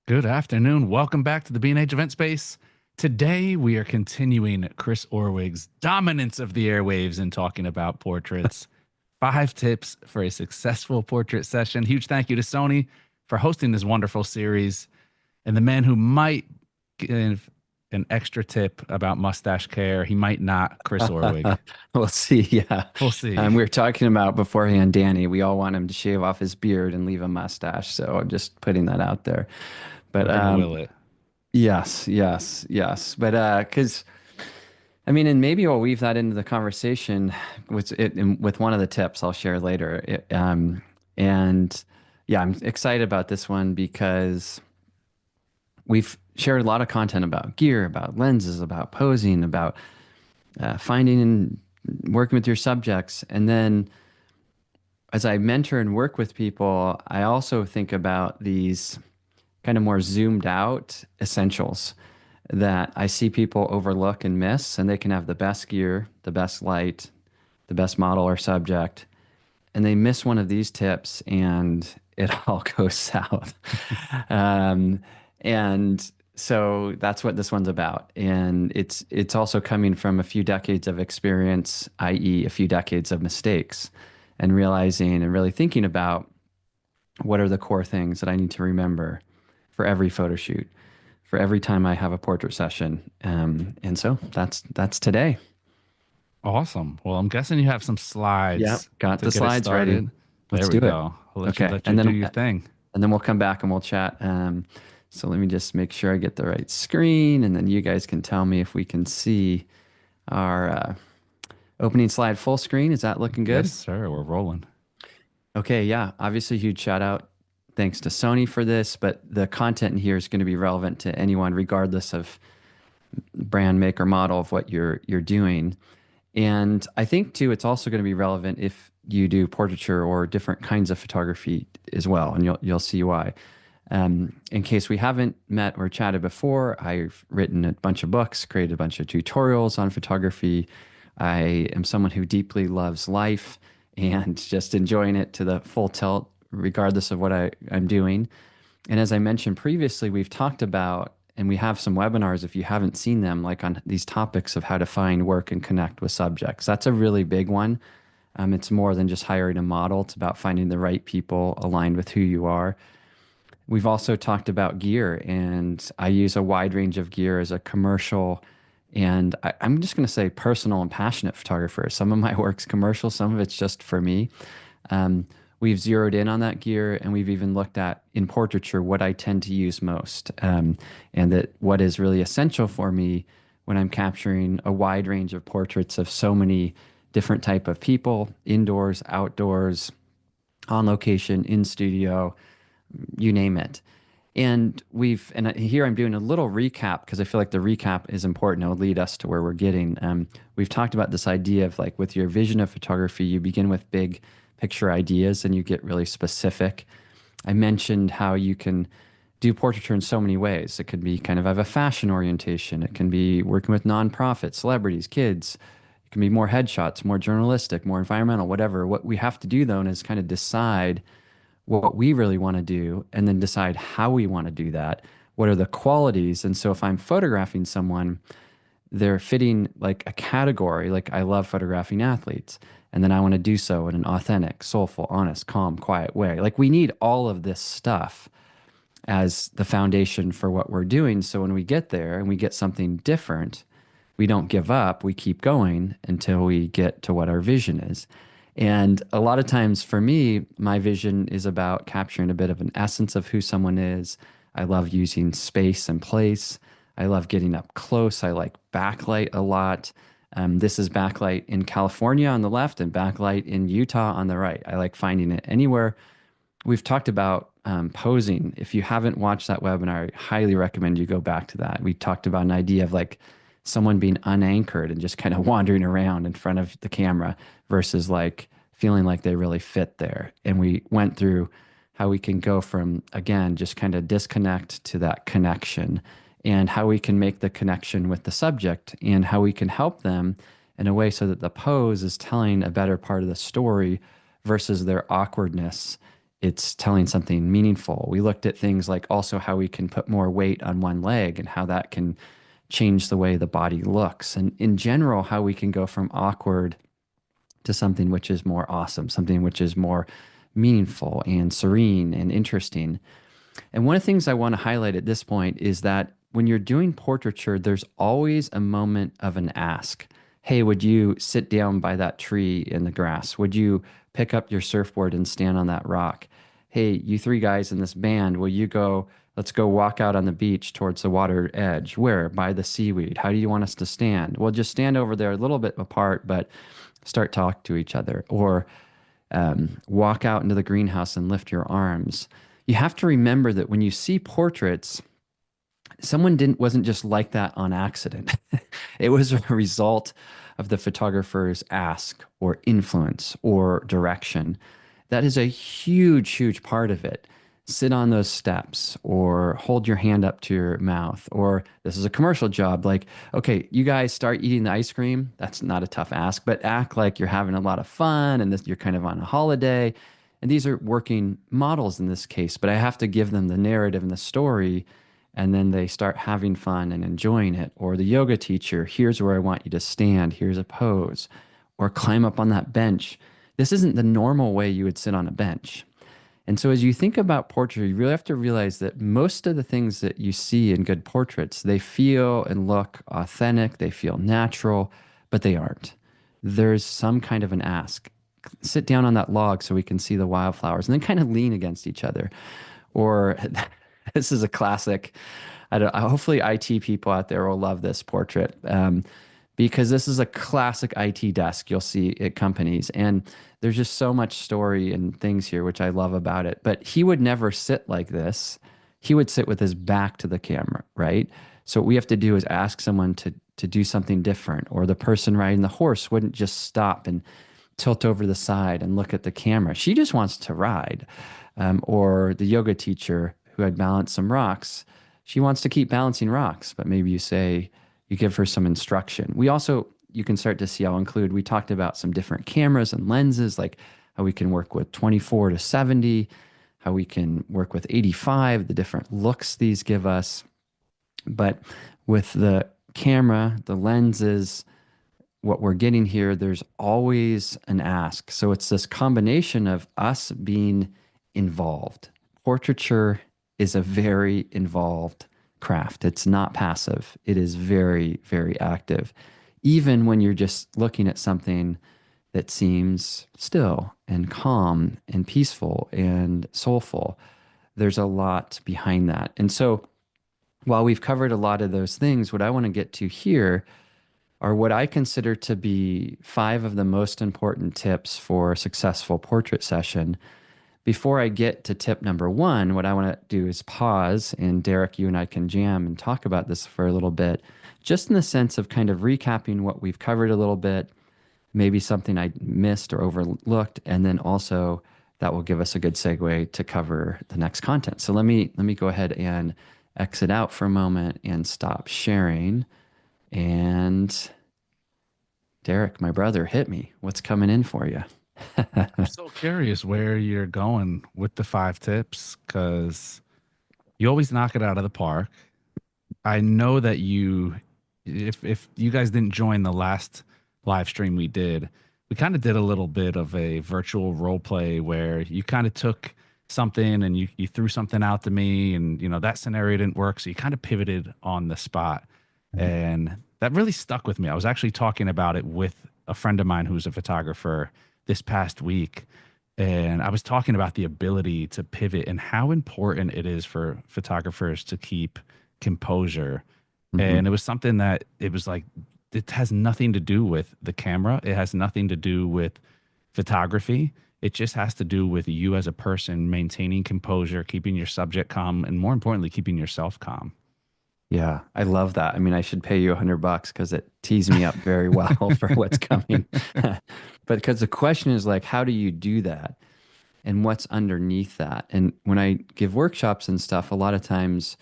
Good afternoon. Welcome back to the B&H Event Space. Today we are continuing Chris Orwig's dominance of the airwaves and talking about portraits. 5 tips for a successful portrait session. Huge thank you to Sony for hosting this wonderful series. And the man who might give an extra tip about mustache care, he might not, Chris Orwig. We'll see. Yeah. We'll see. We were talking about beforehand, Danny. We all want him to shave off his beard and leave a mustache. So I'm just putting that out there. But We're gonna will it. yes, yes, yes. But because and maybe I'll weave that into the conversation with one of the tips I'll share later. And yeah, I'm excited about this one because we've shared a lot of content about gear, about lenses, about posing, about finding and working with your subjects. And then as I mentor and work with people, I also think about these kind of more zoomed out essentials that I see people overlook and miss, and they can have the best gear, the best light, the best model or subject, and they miss one of these tips and it all goes south. And so that's what this one's about. And it's also coming from a few decades of experience, i.e. a few decades of mistakes, and realizing and really thinking about what are the core things that I need to remember for every photo shoot, for every time I have a portrait session. And so that's today. Awesome. Well, I'm guessing you have some Yeah, slides got to the get it slides ready. started. Let's There we do it. go. I'll Okay, let you do your thing. and then we'll come back and we'll chat. So let me just make sure I get the right screen, and then you guys can tell me if we can see our opening slide full screen. Is that looking Yes, good? sir. We're rolling. Okay, yeah. Obviously, huge shout out. Thanks to Sony for this, but the content in here is going to be relevant to anyone, regardless of brand, make, or model of what you're doing. And I think too, it's also going to be relevant if you do portraiture or different kinds of photography as well, and you'll see why. In case we haven't met or chatted before, I've written a bunch of books, created a bunch of tutorials on photography. I am someone who deeply loves life and just enjoying it to the full tilt, regardless of what I'm doing. And as I mentioned previously, we've talked about, and we have some webinars if you haven't seen them, like on these topics of how to find work and connect with subjects. That's a really big one. It's more than just hiring a model. It's about finding the right people aligned with who you are. We've also talked about gear, and I use a wide range of gear as a commercial, and I'm just going to say personal and passionate photographer. Some of my work's commercial, some of it's just for me. We've zeroed in on that gear, and we've even looked at in portraiture what I tend to use most, and that what is really essential for me when I'm capturing a wide range of portraits of so many different type of people, indoors, outdoors, on location, in studio, you name it. And here I'm doing a little recap because I feel like the recap is important. It'll lead us to where we're getting. We've talked about this idea of like with your vision of photography, you begin with big picture ideas and you get really specific. I mentioned how you can do portraiture in so many ways. It could be kind of have a fashion orientation. It can be working with nonprofits, celebrities, kids. It can be more headshots, more journalistic, more environmental, whatever. What we have to do though is kind of decide what we really want to do and then decide how we want to do that. What are the qualities? And so if I'm photographing someone, they're fitting like a category. Like I love photographing athletes, and then I want to do so in an authentic, soulful, honest, calm, quiet way. Like we need all of this stuff as the foundation for what we're doing. So when we get there and we get something different, we don't give up. We keep going until we get to what our vision is. And a lot of times for me, my vision is about capturing a bit of an essence of who someone is. I love using space and place. I love getting up close. I like backlight a lot. This is backlight in California on the left and backlight in Utah on the right. I like finding it anywhere. We've talked about posing. If you haven't watched that webinar, I highly recommend you go back to that. We talked about an idea of like someone being unanchored and just kind of wandering around in front of the camera versus like feeling like they really fit there. And we went through how we can go from, again, just kind of disconnect to that connection, and how we can make the connection with the subject and how we can help them in a way so that the pose is telling a better part of the story versus their awkwardness it's telling something meaningful. We looked at things like also how we can put more weight on one leg and how that can change the way the body looks. And in general, how we can go from awkward to something which is more awesome, something which is more meaningful and serene and interesting. And one of the things I want to highlight at this point is that when you're doing portraiture, there's always a moment of an ask. Hey, would you sit down by that tree in the grass? Would you pick up your surfboard and stand on that rock? Hey, you three guys in this band, will you go? Let's go walk out on the beach towards the water edge. Where? By the seaweed. How do you want us to stand? Well, just stand over there a little bit apart, but start talking to each other. Or walk out into the greenhouse and lift your arms. You have to remember that when you see portraits, someone wasn't just like that on accident. It was a result of the photographer's ask or influence or direction. That is a huge, huge part of it. Sit on those steps or hold your hand up to your mouth. Or this is a commercial job. Like, okay, you guys start eating the ice cream. That's not a tough ask, but act like you're having a lot of fun and you're kind of on a holiday. And these are working models in this case, but I have to give them the narrative and the story, and then they start having fun and enjoying it. Or the yoga teacher, here's where I want you to stand, here's a pose, or climb up on that bench. This isn't the normal way you would sit on a bench. And so as you think about portraiture, you really have to realize that most of the things that you see in good portraits, they feel and look authentic, they feel natural, but they aren't. There's some kind of an ask. Sit down on that log so we can see the wildflowers, and then kind of lean against each other. Or this is a classic. Hopefully IT people out there will love this portrait, because this is a classic IT desk you'll see at companies. And there's just so much story and things here, which I love about it. But he would never sit like this. He would sit with his back to the camera, right? So what we have to do is ask someone to do something different. Or the person riding the horse wouldn't just stop and tilt over the side and look at the camera. She just wants to ride. Or the yoga teacher who had balanced some rocks, she wants to keep balancing rocks, but maybe you give her some instruction. You can start to see, I'll include, we talked about some different cameras and lenses, like how we can work with 24 to 70, how we can work with 85, the different looks these give us. But with the camera, the lenses, what we're getting here, there's always an ask. So it's this combination of us being involved. Portraiture is a very involved craft. It's not passive. It is very, very active. Even when you're just looking at something that seems still and calm and peaceful and soulful, there's a lot behind that. And so while we've covered a lot of those things, what I want to get to here are what I consider to be 5 of the most important tips for a successful portrait session. Before I get to tip number 1, what I want to do is pause, and Derek, you and I can jam and talk about this for a little bit, just in the sense of kind of recapping what we've covered a little bit, maybe something I missed or overlooked, and then also that will give us a good segue to cover the next content. So let me go ahead and exit out for a moment and stop sharing. And Derek, my brother, hit me. What's coming in for you? I'm so curious where you're going with the 5 tips, because you always knock it out of the park. I know that if you guys didn't join the last live stream we did, we kind of did a little bit of a virtual role play where you kind of took something and you threw something out to me, and that scenario didn't work, so you kind of pivoted on the spot. And that really stuck with me. I was actually talking about it with a friend of mine who's a photographer this past week, and I was talking about the ability to pivot and how important it is for photographers to keep composure. And it was something that it was like, it has nothing to do with the camera. It has nothing to do with photography. It just has to do with you as a person maintaining composure, keeping your subject calm, and more importantly, keeping yourself calm. Yeah, I love that. I mean, I should pay you $100 because it tees me up very well for what's coming. But because the question is like, how do you do that? And what's underneath that? And when I give workshops and stuff, a lot of times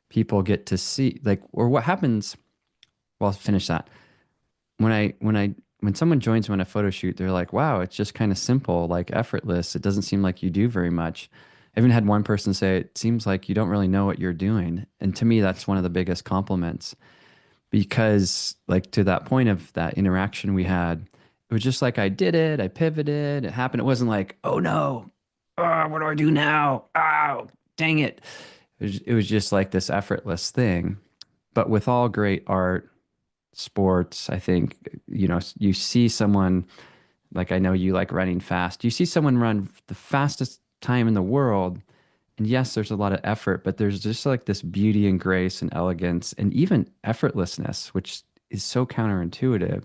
people get to see like, or what happens, well, I'll finish that. When I when someone joins me on a photo shoot, they're like, wow, it's just kind of simple, like effortless. It doesn't seem like you do very much. I even had one person say, it seems like you don't really know what you're doing. And to me, that's one of the biggest compliments because, like, to that point of that interaction we had, it was just like I did it, I pivoted, it happened. It wasn't like, oh no, what do I do now? Oh, dang it. It was just like this effortless thing. But with all great art, sports, I think, you see someone, like I know you like running fast. You see someone run the fastest time in the world. And yes, there's a lot of effort, but there's just like this beauty and grace and elegance and even effortlessness, which is so counterintuitive.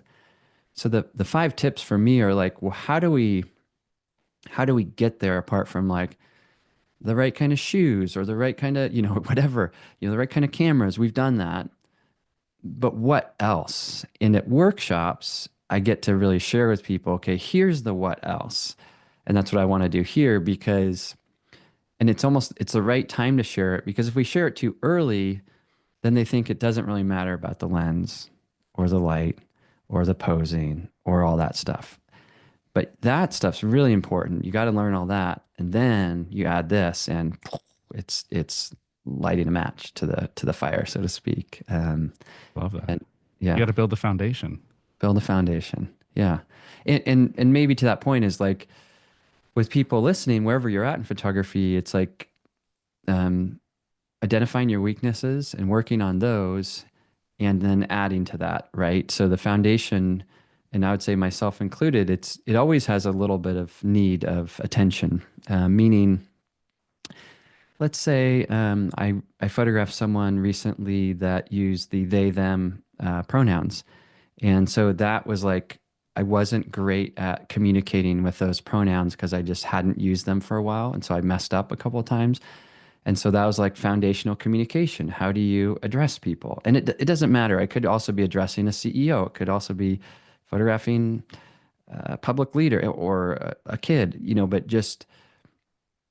So the five tips for me are like, well, how do we get there apart from like the right kind of shoes or the right kind of, whatever, the right kind of cameras. We've done that. But what else? And at workshops, I get to really share with people, okay, here's the what else. And that's what I want to do here because, and it's the right time to share it because if we share it too early, then they think it doesn't really matter about the lens or the light or the posing or all that stuff. But that stuff's really important. You got to learn all that. And then you add this and it's lighting a match to the fire, so to speak. Love that. And You yeah, got to build the foundation. build a foundation. Yeah. And maybe to that point is like with people listening, wherever you're at in photography, it's like um, identifying your weaknesses and working on those and then adding to that, right? So the foundation, and I would say myself included, it always has a little bit of need of attention, meaning let's say I photographed someone recently that used the they them pronouns. And so that was like, I wasn't great at communicating with those pronouns because I just hadn't used them for a while. And so I messed up a couple of times. And so that was like foundational communication. How do you address people? And it doesn't matter. I could also be addressing a CEO. It could also be photographing a public leader or a kid, but just,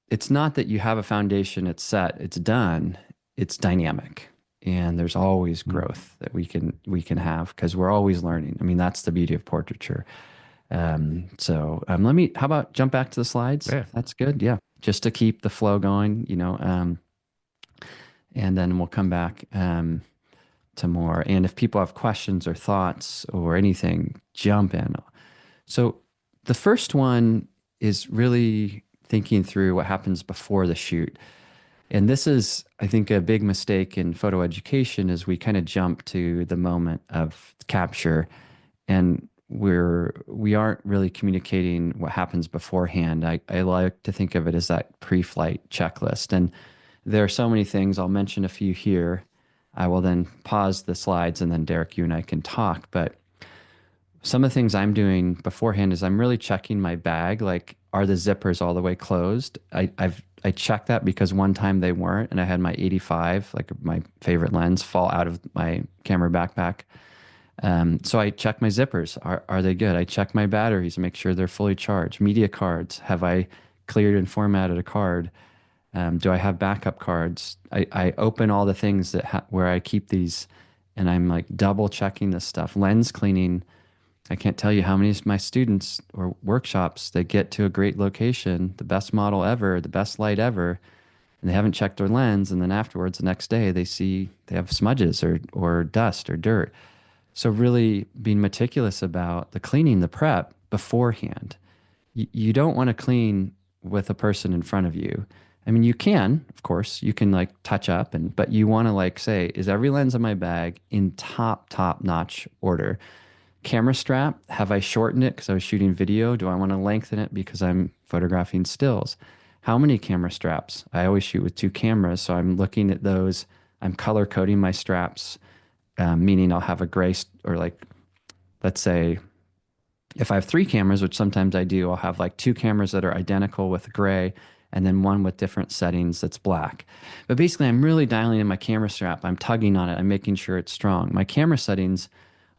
it's not that you have a foundation, it's set, it's done, it's dynamic. And there's always growth that we can have because we're always learning. I mean, that's the beauty of portraiture. How about jump back to the slides? Yeah. That's good. Yeah. Just to keep the flow going, and then we'll come back to more. And if people have questions or thoughts or anything, jump in. So the first one is really thinking through what happens before the shoot. And this is, I think, a big mistake in photo education is we kind of jump to the moment of capture and we aren't really communicating what happens beforehand. I like to think of it as that pre-flight checklist. And there are so many things. I'll mention a few here. I will then pause the slides and then Derek, you and I can talk. But some of the things I'm doing beforehand is I'm really checking my bag. Like, are the zippers all the way closed? I checked that because one time they weren't, and I had my 85, like my favorite lens, fall out of my camera backpack. So I check my zippers. Are they good? I check my batteries, make sure they're fully charged. Media cards. Have I cleared and formatted a card? Do I have backup cards? I open all the things where I keep these, and I'm like double checking this stuff. Lens cleaning. I can't tell you how many of my students or workshops, they get to a great location, the best model ever, the best light ever, and they haven't checked their lens. And then afterwards, the next day, they see they have smudges or dust or dirt. So really being meticulous about the cleaning, the prep beforehand. You don't want to clean with a person in front of you. I mean, you can, of course, you can like touch up, but you want to like say, is every lens in my bag in top notch order? Camera strap, have I shortened it because I was shooting video? Do I want to lengthen it because I'm photographing stills? How many camera straps? I always shoot with two cameras, so I'm looking at those. I'm color coding my straps, meaning I'll have a gray, or like, let's say, if I have three cameras, which sometimes I do, I'll have like two cameras that are identical with gray and then one with different settings that's black. But basically, I'm really dialing in my camera strap. I'm tugging on it. I'm making sure it's strong. My camera settings,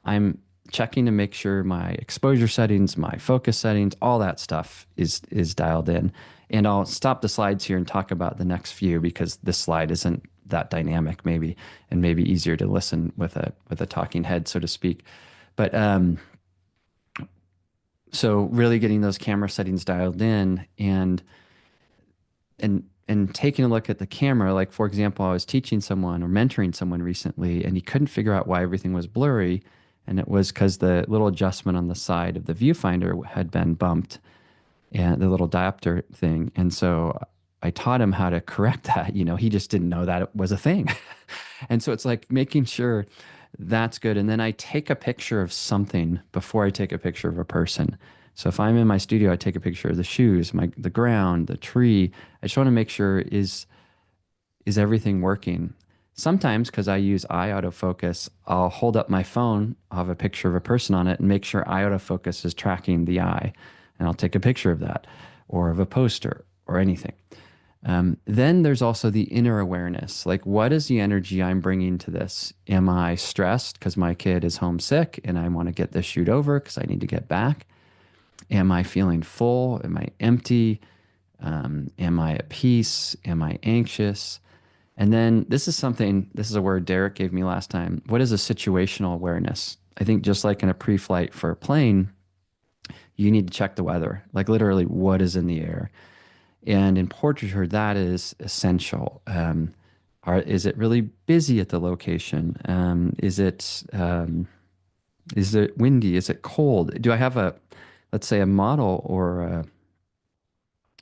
I'm checking to make sure my exposure settings, my focus settings, all that stuff is dialed in. And I'll stop the slides here and talk about the next few because this slide isn't that dynamic maybe, and maybe easier to listen with a talking head, so to speak. But So really getting those camera settings dialed in and taking a look at the camera. Like for example, I was teaching someone or mentoring someone recently, and he couldn't figure out why everything was blurry, and it was because the little adjustment on the side of the viewfinder had been bumped, and the little diopter thing. And so I taught him how to correct that. He just didn't know that it was a thing. And so it's like making sure that's good. And then I take a picture of something before I take a picture of a person. So if I'm in my studio, I take a picture of the shoes, the ground, the tree. I just want to make sure is everything working. Sometimes, because I use eye autofocus, I'll hold up my phone, I'll have a picture of a person on it, and make sure eye autofocus is tracking the eye. And I'll take a picture of that or of a poster or anything. Then there's also the inner awareness. Like, what is the energy I'm bringing to this? Am I stressed because my kid is homesick and I want to get this shoot over because I need to get back? Am I feeling full? Am I empty? Am I at peace? Am I anxious? And then this is a word Derek gave me last time. What is a situational awareness? I think just like in a pre-flight for a plane, you need to check the weather, like literally what is in the air. And in portraiture, that is essential. Is it really busy at the location? Is it windy? Is it cold? Do I have let's say a model or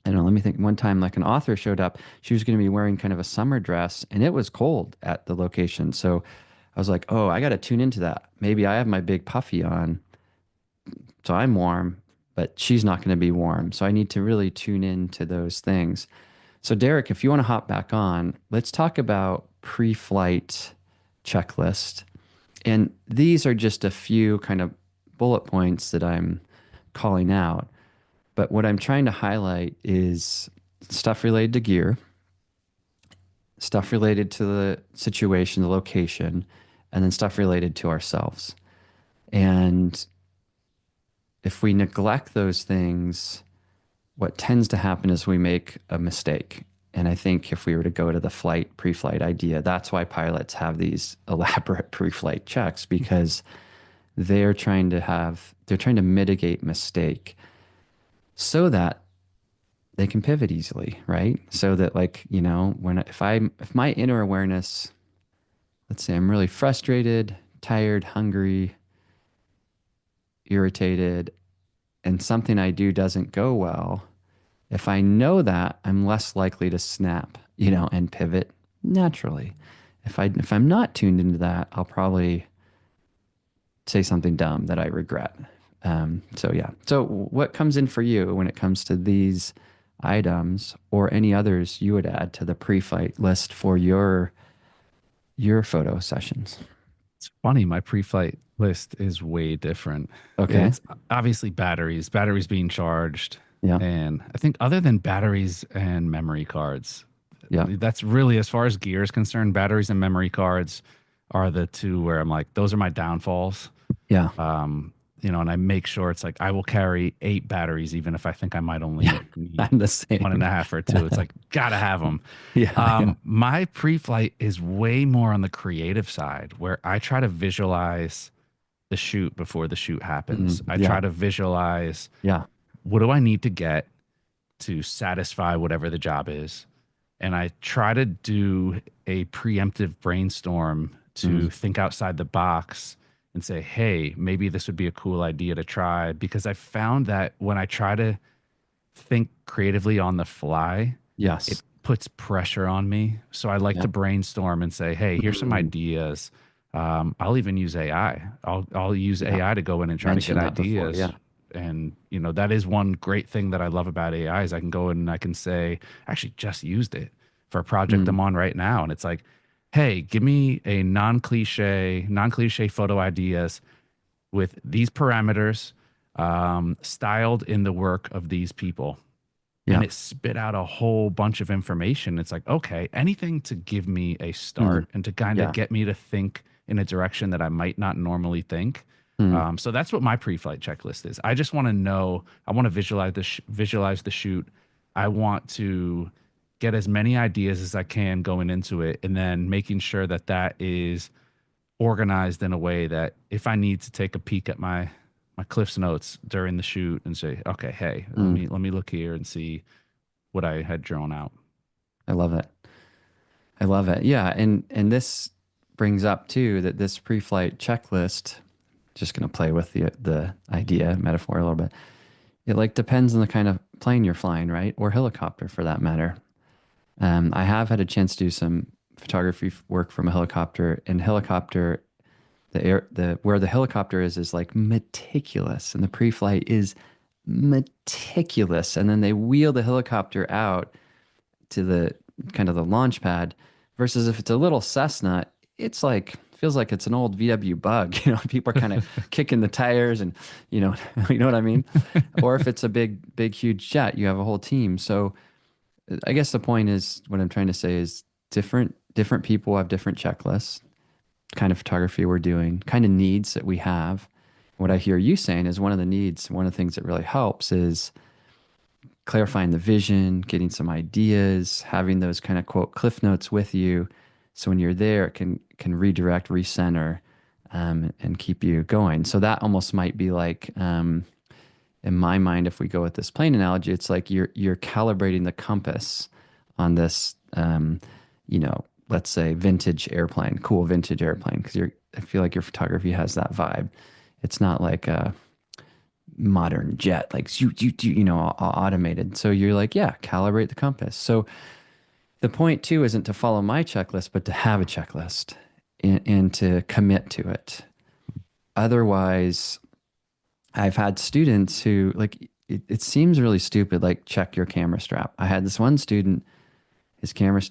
I don't know, let me think. One time, like an author showed up, she was going to be wearing kind of a summer dress and it was cold at the location. So I was like, oh, I got to tune into that. Maybe I have my big puffy on, so I'm warm, but she's not going to be warm. So I need to really tune into those things. So Derek, if you want to hop back on, let's talk about pre-flight checklist. And these are just a few kind of bullet points that I'm calling out. But what I'm trying to highlight is stuff related to gear, stuff related to the situation, the location, and then stuff related to ourselves. And if we neglect those things, what tends to happen is we make a mistake. And I think if we were to go to the pre-flight idea, that's why pilots have these elaborate pre-flight checks, because they're trying to mitigate mistake so that they can pivot easily, right? So that, like, if my inner awareness, let's say I'm really frustrated, tired, hungry, irritated, and something I do doesn't go well, if I know that, I'm less likely to snap, and pivot naturally. If I'm not tuned into that, I'll probably say something dumb that I regret. So yeah. So what comes in for you when it comes to these items or any others you would add to the pre-flight list for your photo sessions? It's funny, my pre-flight list is way different. Okay. It's obviously batteries being charged. Yeah. And I think other than batteries and memory cards, Yeah. that's really, as far as gear is concerned, batteries and memory cards are the two where I'm like, those are my downfalls. Yeah. And I make sure it's like I will carry 8 batteries, even if I think I might only need I'm the same. 1.5 or 2. It's like, gotta have them. Yeah. My pre-flight is way more on the creative side, where I try to visualize the shoot before the shoot happens. I try to visualize, what do I need to get to satisfy whatever the job is? And I try to do a preemptive brainstorm to think outside the box and say, hey, maybe this would be a cool idea to try. Because I found that when I try to think creatively on the fly, it puts pressure on me. So I like to brainstorm and say, hey, here's some ideas. I'll even use AI. I'll use AI to go in and try to get ideas. And that is one great thing that I love about AI is I can go in and I can say, I actually just used it for a project I'm on right now. And it's like, hey, give me a non-cliche photo ideas with these parameters, styled in the work of these people. And it spit out a whole bunch of information. It's like, okay, anything to give me a start and to kind of get me to think in a direction that I might not normally think. So that's what my pre-flight checklist is. I just want to know, I want to visualize the shoot. I want to get as many ideas as I can going into it, and then making sure that is organized in a way that if I need to take a peek at my my Cliff's notes during the shoot and say, okay, hey, Mm, let me look here and see what I had drawn out. I love it. I love it. Yeah, and this brings up too that this pre-flight checklist, just going to play with the idea metaphor a little bit. It like depends on the kind of plane you're flying, right? Or helicopter for that matter. I have had a chance to do some photography work from a helicopter, and helicopter, the where the helicopter is like meticulous, and the pre-flight is meticulous, and then they wheel the helicopter out to the kind of the launch pad, versus if it's a little Cessna, it's like feels like it's an old VW Bug. People are kind of kicking the tires, and you know, you know what I mean. Or if it's a big, huge jet, you have a whole team. So I guess the point is, what I'm trying to say is different people have different checklists, kind of photography we're doing, kind of needs that we have. What I hear you saying is one of the needs, one of the things that really helps is clarifying the vision, getting some ideas, having those kind of quote cliff notes with you. So when you're there, it can redirect, recenter, and keep you going. So that almost might be like, in my mind, if we go with this plane analogy, it's like you're calibrating the compass on this, let's say cool vintage airplane, because I feel like your photography has that vibe. It's not like a modern jet, like all automated. So you're like, yeah, calibrate the compass. So the point too isn't to follow my checklist, but to have a checklist and to commit to it. Otherwise, I've had students who like it seems really stupid, like check your camera strap. I had this one student,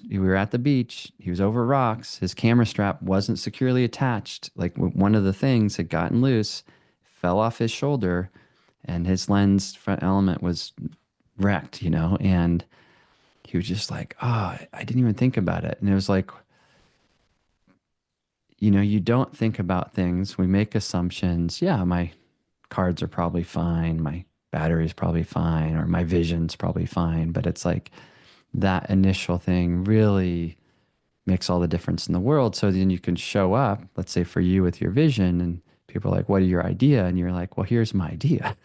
we were at the beach, he was over rocks, his camera strap wasn't securely attached. Like one of the things had gotten loose, fell off his shoulder, and his lens front element was wrecked, and he was just like, oh, I didn't even think about it. And it was like, you don't think about things. We make assumptions. Yeah, my cards are probably fine. My battery is probably fine, or my vision's probably fine. But it's like that initial thing really makes all the difference in the world. So then you can show up, let's say for you with your vision, and people are like, what are your idea? And you're like, well, here's my idea.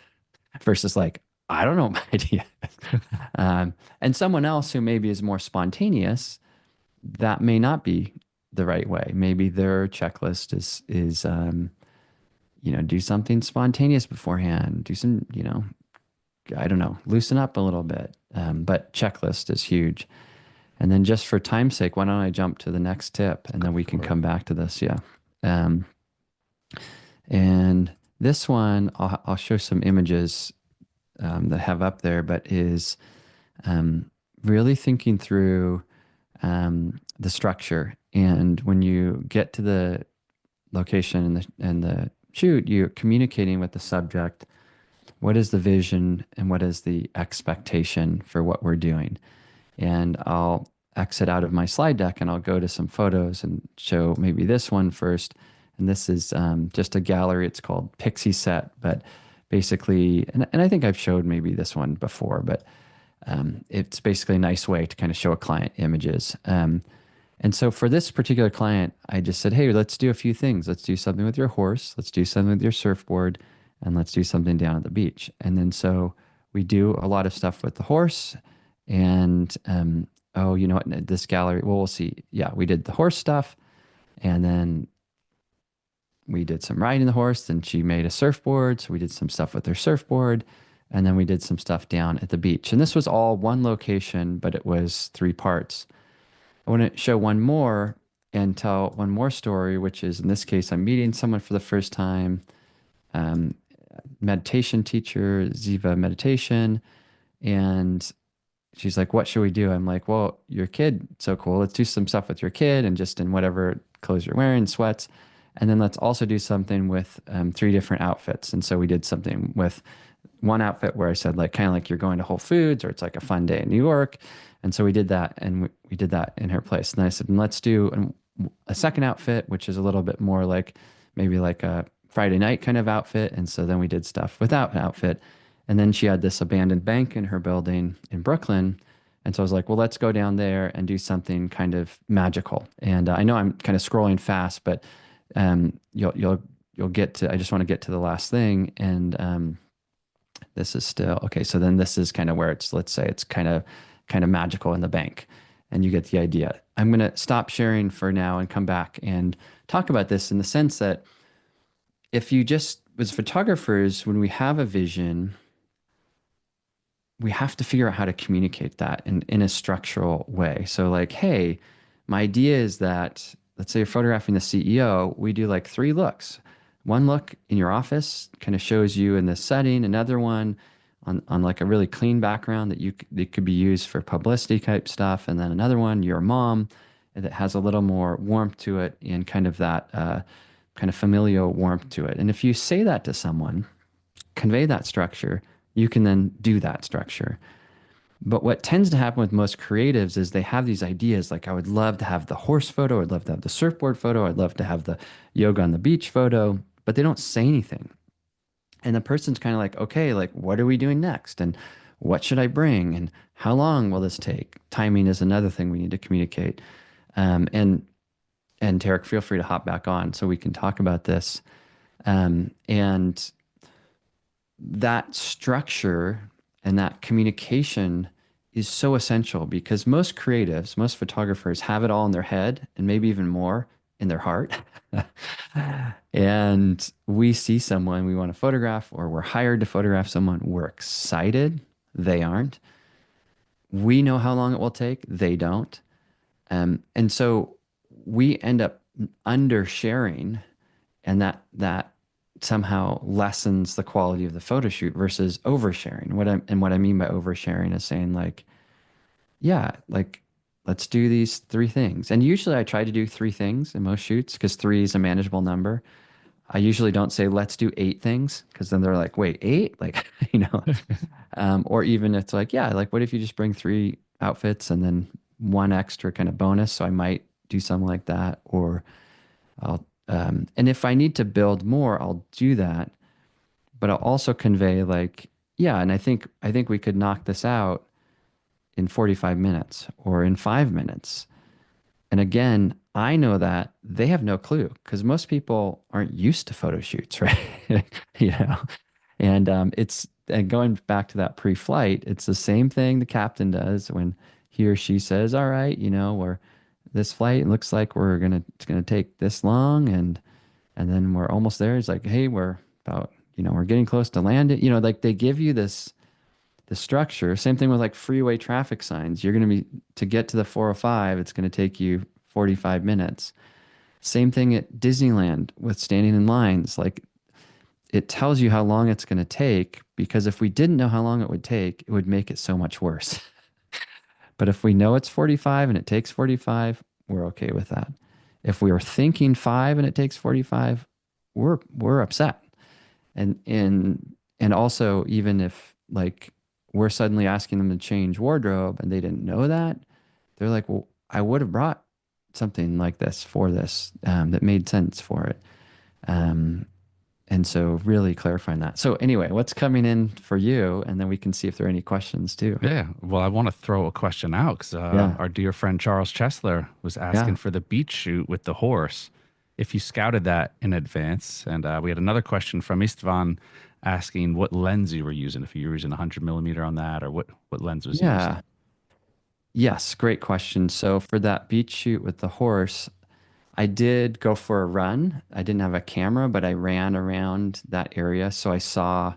Versus like, I don't know what my idea is. And someone else who maybe is more spontaneous, that may not be the right way. Maybe their checklist is do something spontaneous beforehand, do some, I don't know, loosen up a little bit. But checklist is huge. And then just for time's sake, why don't I jump to the next tip, and then we can come back to this. Yeah. And this one, I'll show some images that I have up there, but is really thinking through the structure. And when you get to the location and the shoot, you're communicating with the subject. What is the vision and what is the expectation for what we're doing? And I'll exit out of my slide deck and I'll go to some photos and show maybe this one first. And this is just a gallery. It's called Pixie Set, but basically, and I think I've showed maybe this one before, but it's basically a nice way to kind of show a client images. And so for this particular client, I just said, hey, let's do a few things. Let's do something with your horse. Let's do something with your surfboard, and let's do something down at the beach. And then so we do a lot of stuff with the horse. And oh, you know what? This gallery, well, we'll see. Yeah, we did the horse stuff, and then we did some riding the horse. Then she made a surfboard, so we did some stuff with her surfboard, and then we did some stuff down at the beach. And this was all one location, but it was 3 parts. I want to show one more and tell one more story, which is, in this case, I'm meeting someone for the first time, meditation teacher, Ziva meditation. And she's like, what should we do? I'm like, well, your kid, so cool. Let's do some stuff with your kid and just in whatever clothes you're wearing, sweats. And then let's also do something with 3 different outfits. And so we did something with one outfit where I said, like, kind of like you're going to Whole Foods, or it's like a fun day in New York. And so we did that, and we did that in her place. And I said, and let's do a second outfit, which is a little bit more like maybe like a Friday night kind of outfit. And so then we did stuff without an outfit. And then she had this abandoned bank in her building in Brooklyn. And so I was like, well, let's go down there and do something kind of magical. And I know I'm kind of scrolling fast, but you'll you'll get to, I just want to get to the last thing. And this is still, okay. So then this is kind of where it's, let's say it's kind of magical in the bank, and you get the idea. I'm going to stop sharing for now and come back and talk about this in the sense that if you just, as photographers, when we have a vision, we have to figure out how to communicate that in a structural way. So like, hey, my idea is that, let's say you're photographing the CEO, we do like 3 looks. One look in your office kind of shows you in this setting, another one on like a really clean background that could be used for publicity type stuff. And then another one, your mom, that has a little more warmth to it and kind of that kind of familial warmth to it. And if you say that to someone, convey that structure, you can then do that structure. But what tends to happen with most creatives is they have these ideas like, I would love to have the horse photo, I'd love to have the surfboard photo, I'd love to have the yoga on the beach photo, but they don't say anything. And the person's kind of like, okay, like, what are we doing next? And what should I bring? And how long will this take? Timing is another thing we need to communicate. And Tarek, feel free to hop back on so we can talk about this. And that structure and that communication is so essential because most creatives, most photographers have it all in their head and maybe even more in their heart. And we see someone we want to photograph, or we're hired to photograph someone. We're excited. They aren't. We know how long it will take. They don't. And so we end up undersharing, and that somehow lessens the quality of the photo shoot versus oversharing. What I mean by oversharing is saying like, yeah, like let's do these 3 things. And usually I try to do 3 things in most shoots because 3 is a manageable number. I usually don't say let's do 8 things because then they're like, wait, 8? Like, or even it's like, yeah, like what if you just bring 3 outfits and then 1 extra kind of bonus? So I might do something like that, or and if I need to build more, I'll do that. But I'll also convey like, yeah, and I think we could knock this out in 45 minutes or in 5 minutes. And again, I know that they have no clue because most people aren't used to photo shoots, right? And and going back to that pre-flight, it's the same thing the captain does when he or she says, all right, we're this flight looks like it's gonna take this long, and then we're almost there. It's like, hey, we're about, we're getting close to land it. Like they give you the structure. Same thing with like freeway traffic signs. You're gonna be, to get to the 405, it's gonna take you 45 minutes. Same thing at Disneyland with standing in lines. Like it tells you how long it's gonna take, because if we didn't know how long it would take, it would make it so much worse. But if we know it's 45 and it takes 45, we're okay with that. If we are thinking 5 and it takes 45, we're upset. And also, even if like we're suddenly asking them to change wardrobe and they didn't know that, they're like, well, I would have brought something like this for this that made sense for it. And so really clarifying that. So anyway, what's coming in for you? And then we can see if there are any questions too. Yeah. Well, I want to throw a question out because our dear friend Charles Chesler was asking for the beach shoot with the horse, if you scouted that in advance. And we had another question from Istvan asking what lens you were using, if you were using 100mm on that, or what lens was used. Yes, great question. So for that beach shoot with the horse, I did go for a run. I didn't have a camera, but I ran around that area. So I saw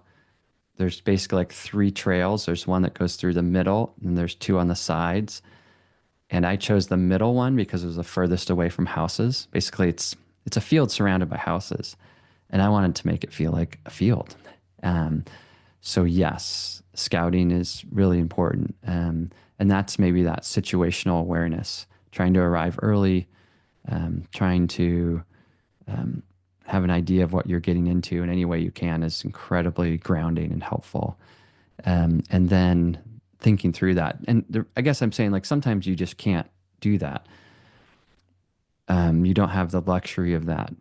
there's basically like 3 trails. There's one that goes through the middle, and there's 2 on the sides. And I chose the middle one because it was the furthest away from houses. Basically, it's a field surrounded by houses, and I wanted to make it feel like a field. So yes, scouting is really important. And that's maybe that situational awareness, trying to arrive early, trying to have an idea of what you're getting into in any way you can is incredibly grounding and helpful. And then thinking through that. And I guess I'm saying like sometimes you just can't do that. You don't have the luxury of that,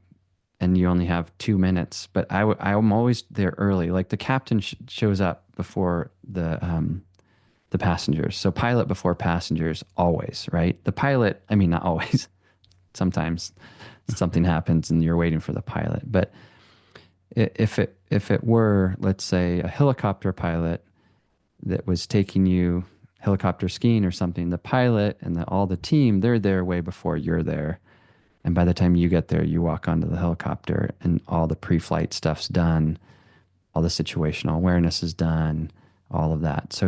and you only have 2 minutes. But I'm always there early. Like the captain shows up before the passengers. So pilot before passengers always, right? The pilot, I mean, not always. Sometimes something happens and you're waiting for the pilot. But If it were, let's say, a helicopter pilot that was taking you helicopter skiing or something, the pilot and all the team, they're there way before you're there. And by the time you get there, you walk onto the helicopter and all the pre-flight stuff's done, all the situational awareness is done, all of that. So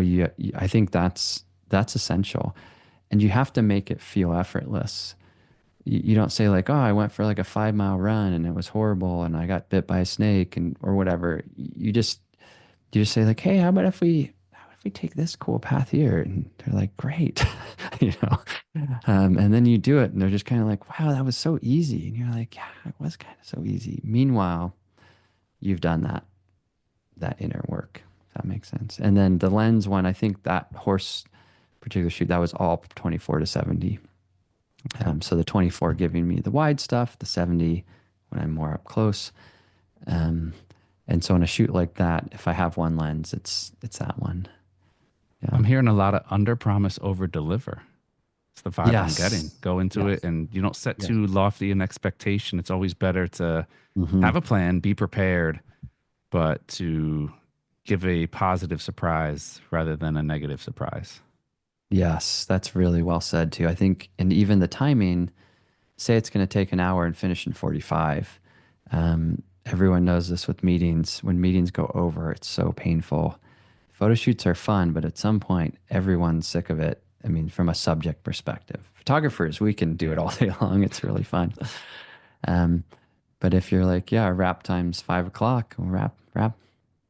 I think that's essential. And you have to make it feel effortless. You don't say like, oh, I went for like a 5 mile run and it was horrible and I got bit by a snake and or whatever. You just say like, hey, how about if we take this cool path here? And they're like, great, you know. And then you do it, and they're just kind of like, wow, that was so easy. And you're like, yeah, it was kind of so easy. Meanwhile, you've done that inner work. If that makes sense. And then the lens one, I think that horse particular shoot, that was all 24 to 70. So the 24 giving me the wide stuff, the 70 when I'm more up close. Um, and so on a shoot like that, if I have one lens, it's that one. Yeah. I'm hearing a lot of under promise, over deliver. It's the vibe I'm getting. Yes. Go into Yes. it and you don't set Yes. too lofty an expectation. It's always better to Hmm. have a plan, be prepared, but to give a positive surprise rather than a negative surprise. Yes, that's really well said too. I think, and even the timing, say it's going to take an hour and finish in 45. Everyone knows this with meetings. When meetings go over, it's so painful. Photo shoots are fun, but at some point, everyone's sick of it. I mean, from a subject perspective, photographers, we can do it all day long. It's really fun. Um, but if you're like, yeah, our wrap time's 5 o'clock, we'll wrap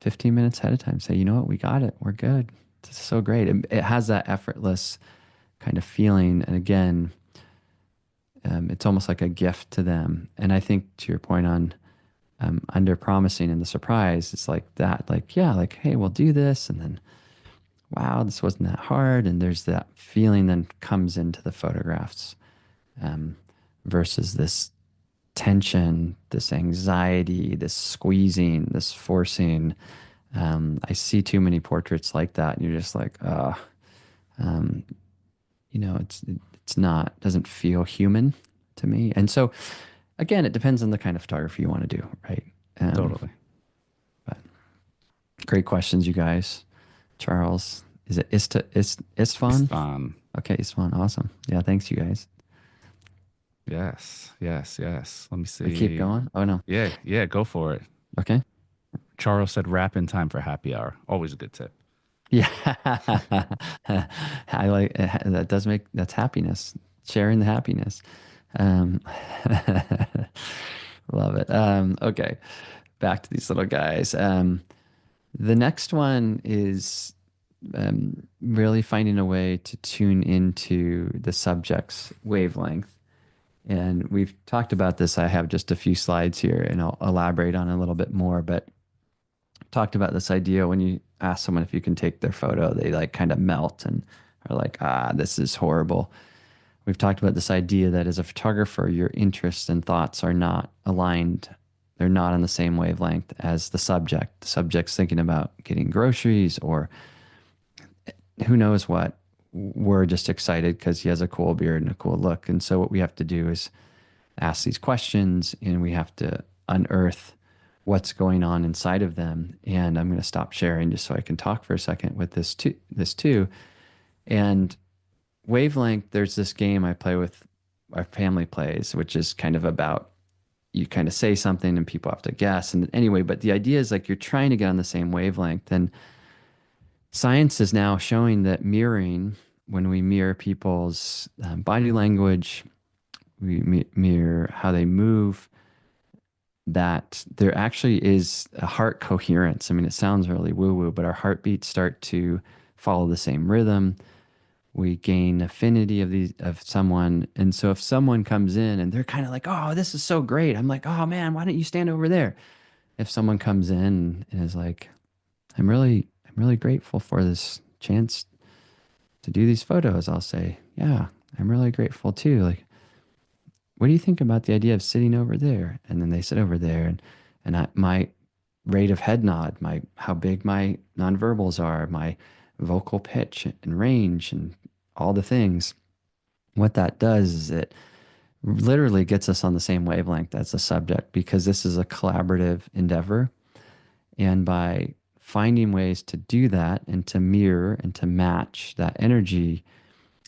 15 minutes ahead of time. Say, you know what, we got it. We're good. It's so great. It has that effortless kind of feeling. And again, it's almost like a gift to them. And I think to your point on under promising and the surprise, it's like that, like, yeah, like, hey, we'll do this. And then, wow, this wasn't that hard. And there's that feeling then comes into the photographs um, versus this tension, this anxiety, this squeezing, this forcing. I see too many portraits like that. And you're just like, um, it's not, doesn't feel human to me. And so, again, it depends on the kind of photography you want to do, right? Totally. But great questions, you guys. Charles, is it Istvan? Fun. Okay, Istvan, awesome. Yeah, thanks, you guys. Yes, yes, yes. Let me see. We keep going. Oh no. Yeah, yeah, go for it. Okay. Charles said wrap in time for happy hour. Always a good tip. Yeah, I like that. That's happiness, sharing the happiness. Um, love it. Okay, back to these little guys. The next one is really finding a way to tune into the subject's wavelength. And we've talked about this. I have just a few slides here and I'll elaborate on it a little bit more, but talked about this idea when you ask someone if you can take their photo, they like kind of melt and are like, this is horrible. We've talked about this idea that as a photographer, your interests and thoughts are not aligned. They're not on the same wavelength as the subject. The subject's thinking about getting groceries or who knows what. We're just excited because he has a cool beard and a cool look. And so what we have to do is ask these questions and we have to unearth what's going on inside of them. And I'm going to stop sharing just so I can talk for a second with this too. And wavelength, there's this game I play with, our family plays, which is kind of about you kind of say something and people have to guess. And anyway, but the idea is like you're trying to get on the same wavelength. And science is now showing that mirroring, when we mirror people's body language, we mirror how they move, that there actually is a heart coherence. I mean, it sounds really woo-woo, but our heartbeats start to follow the same rhythm. We gain affinity of someone. And so if someone comes in and they're kind of like, oh, this is so great. I'm like, oh man, why don't you stand over there? If someone comes in and is like, I'm really grateful for this chance to do these photos, I'll say, yeah, I'm really grateful too. Like, what do you think about the idea of sitting over there? And then they sit over there and my rate of head nod, how big my nonverbals are, my vocal pitch and range and all the things. What that does is it literally gets us on the same wavelength as the subject because this is a collaborative endeavor. And by finding ways to do that and to mirror and to match that energy,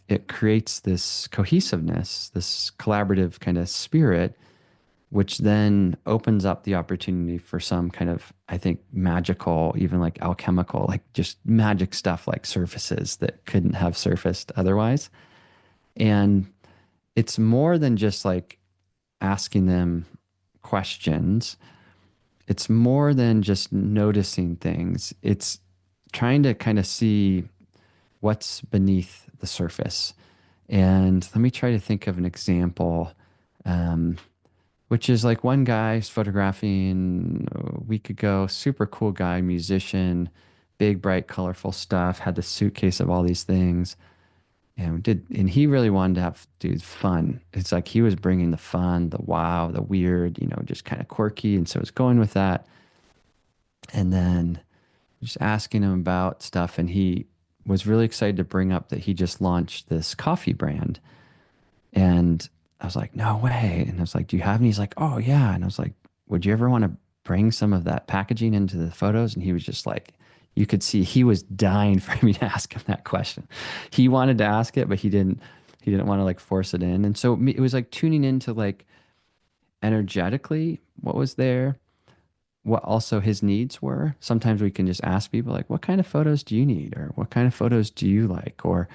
it creates this cohesiveness, this collaborative kind of spirit, which then opens up the opportunity for some kind of, I think, magical, even like alchemical, like just magic stuff like surfaces that couldn't have surfaced otherwise. And it's more than just like asking them questions. It's more than just noticing things. It's trying to kind of see what's beneath the surface. And let me try to think of an example, um, which is like one guy's photographing a week ago, super cool guy, musician, big, bright, colorful stuff, had the suitcase of all these things. And he really wanted to have do fun. It's like he was bringing the fun, the wow, the weird, just kind of quirky. And so I was going with that. And then just asking him about stuff. And he was really excited to bring up that he just launched this coffee brand. And I was like, no way. And I was like, do you have any? He's like, oh, yeah. And I was like, would you ever want to bring some of that packaging into the photos? And he was just like, you could see he was dying for me to ask him that question. He wanted to ask it, but he didn't want to like force it in. And so it was like tuning into like energetically what was there, what also his needs were. Sometimes we can just ask people like, what kind of photos do you need? Or what kind of photos do you like? Or,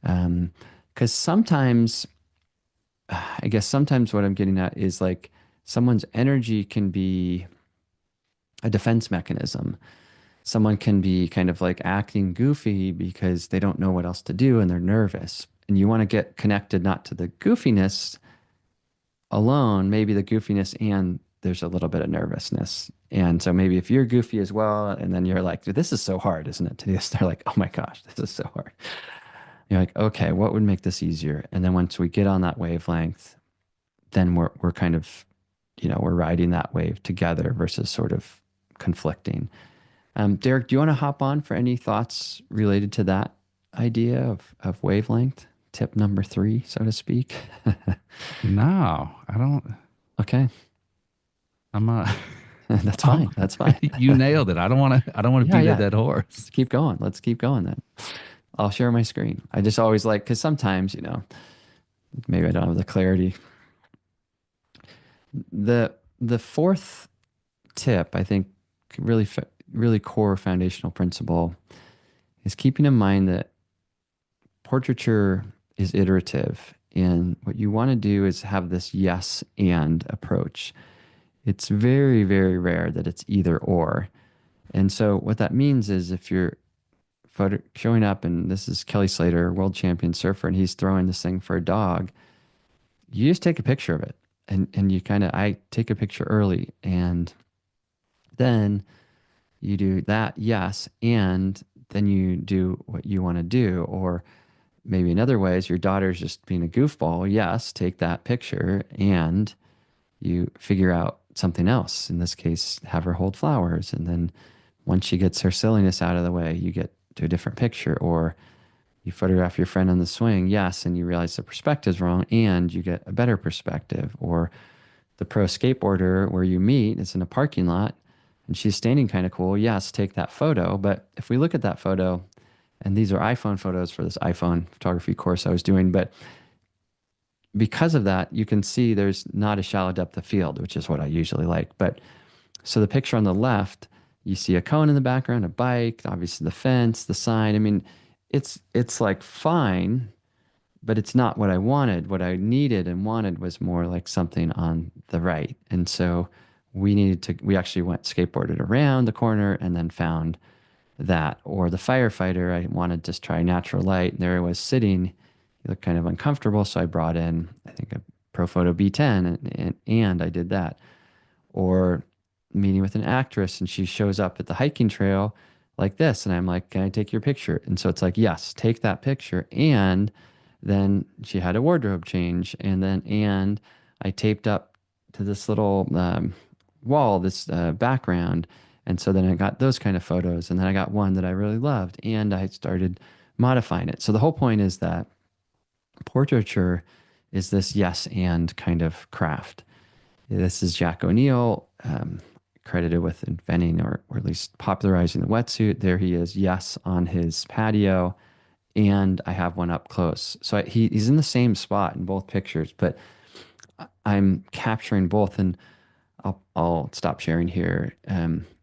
because sometimes, I guess sometimes what I'm getting at is like someone's energy can be a defense mechanism. Someone can be kind of like acting goofy because they don't know what else to do and they're nervous. And you want to get connected not to the goofiness alone, maybe the goofiness and there's a little bit of nervousness. And so maybe if you're goofy as well, and then you're like, this is so hard, isn't it? To do this, they're like, oh my gosh, this is so hard. You're like, okay, what would make this easier? And then once we get on that wavelength, then we're kind of, we're riding that wave together versus sort of conflicting. Derek, do you want to hop on for any thoughts related to that idea of wavelength? Tip number 3, so to speak. No, I don't. Okay. I'm That's fine. That's fine. You nailed it. I don't want to. I don't want to Yeah, beat a yeah. dead horse. Let's keep going. Let's keep going then. I'll share my screen. I just always like, because sometimes, maybe I don't have the clarity. The fourth tip, I think, really core foundational principle is keeping in mind that portraiture is iterative. And what you want to do is have this yes and approach. It's very, very rare that it's either or. And so what that means is if you're showing up and this is Kelly Slater, world champion surfer, and he's throwing this thing for a dog, you just take a picture of it. And you I take a picture early and then you do that, yes, and then you do what you want to do. Or maybe in other ways, your daughter's just being a goofball. Yes, take that picture and you figure out something else. In this case, have her hold flowers. And then once she gets her silliness out of the way, you get to a different picture. Or you photograph your friend on the swing, yes, and you realize the perspective's wrong and you get a better perspective. Or the pro skateboarder where you meet, it's in a parking lot and she's standing kind of cool. Yes, take that photo. But if we look at that photo, and these are iPhone photos for this iPhone photography course I was doing, but because of that, you can see there's not a shallow depth of field, which is what I usually like. But so the picture on the left, you see a cone in the background, a bike, obviously the fence, the sign. I mean, it's like fine, but it's not what I wanted. What I needed and wanted was more like something on the right. And so we actually skateboarded around the corner and then found that. Or the firefighter, I wanted to just try natural light. And there I was sitting, he looked kind of uncomfortable. So I brought in, I think, a Profoto B10 and I did that. Or meeting with an actress and she shows up at the hiking trail like this. And I'm like, can I take your picture? And so it's like, yes, take that picture. And then she had a wardrobe change. And I taped up to this little wall, this background. And so then I got those kind of photos. And then I got one that I really loved. And I started modifying it. So the whole point is that portraiture is this yes and kind of craft. This is Jack O'Neill, credited with inventing or at least popularizing the wetsuit. There he is, yes, on his patio. And I have one up close. So he's in the same spot in both pictures, but I'm capturing both. And I'll stop sharing here.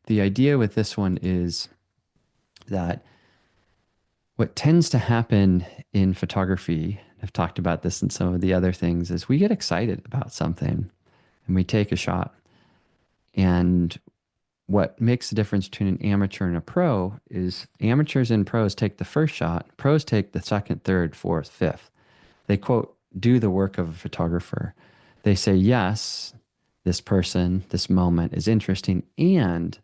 The idea with this one is that what tends to happen in photography, I've talked about this in some of the other things, is we get excited about something and we take a shot. And what makes the difference between an amateur and a pro is amateurs and pros take the first shot, pros take the second, third, fourth, fifth. They quote, do the work of a photographer. They say, yes, this person, this moment is interesting, and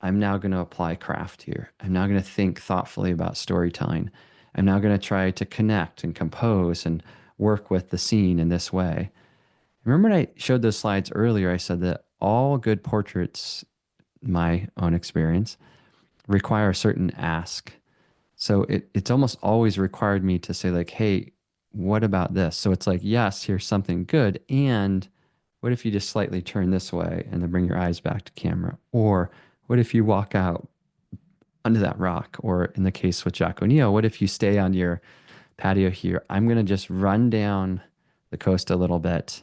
I'm now going to apply craft here. I'm now going to think thoughtfully about storytelling. I'm now going to try to connect and compose and work with the scene in this way. Remember when I showed those slides earlier, I said that all good portraits, my own experience, require a certain ask. So it's almost always required me to say like, hey, what about this? So it's like, yes, here's something good. And what if you just slightly turn this way and then bring your eyes back to camera? Or what if you walk out under that rock? Or in the case with Jack O'Neill, what if you stay on your patio here? I'm going to just run down the coast a little bit,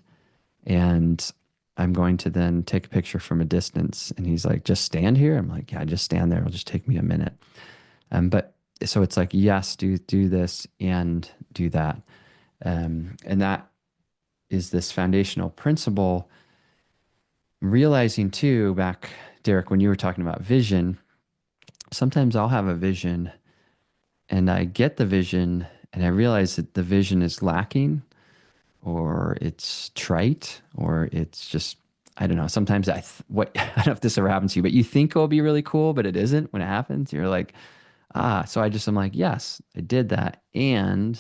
and I'm going to then take a picture from a distance. And he's like, just stand here. I'm like, yeah, just stand there. It'll just take me a minute. But so it's like, yes, do this and do that. And that is this foundational principle. Realizing too, back, Derek, when you were talking about vision, sometimes I'll have a vision and I get the vision and I realize that the vision is lacking, or it's trite, or it's just, I don't know. Sometimes I don't know if this ever happens to you, but you think it'll be really cool, but it isn't when it happens. You're like, so I'm like, yes, I did that. And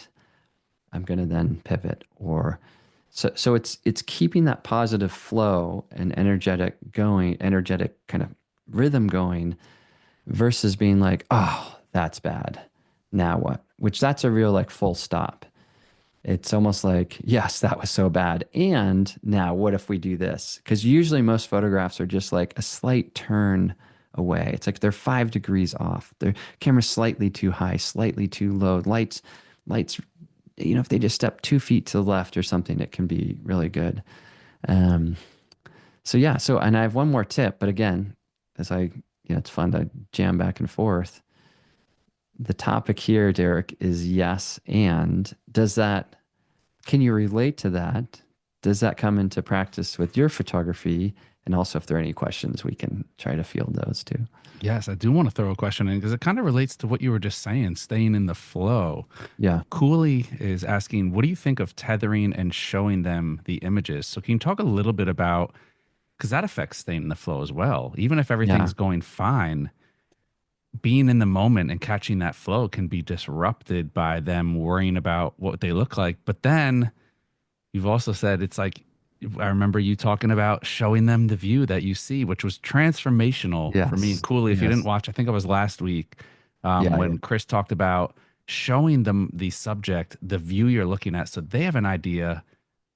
I'm going to then pivot, or so it's keeping that positive flow and energetic kind of rhythm going, versus being like, oh, that's bad. Now what? Which that's a real like full stop. It's almost like, yes, that was so bad. And now what if we do this? Because usually most photographs are just like a slight turn away. It's like they're 5 degrees off. Their camera's slightly too high, slightly too low. Lights, if they just step 2 feet to the left or something, it can be really good. And I have one more tip, but again, it's fun to jam back and forth. The topic here, Derek, is yes. And can you relate to that? Does that come into practice with your photography? And also, if there are any questions, we can try to field those too. Yes, I do want to throw a question in because it kind of relates to what you were just saying, staying in the flow. Yeah. Cooley is asking, what do you think of tethering and showing them the images? So can you talk a little bit about, because that affects staying in the flow as well. Even if everything's going fine, being in the moment and catching that flow can be disrupted by them worrying about what they look like. But then you've also said it's like, I remember you talking about showing them the view that you see, which was transformational for me and Cooley. If you didn't watch, I think it was last week when Chris talked about showing them the subject, the view you're looking at, so they have an idea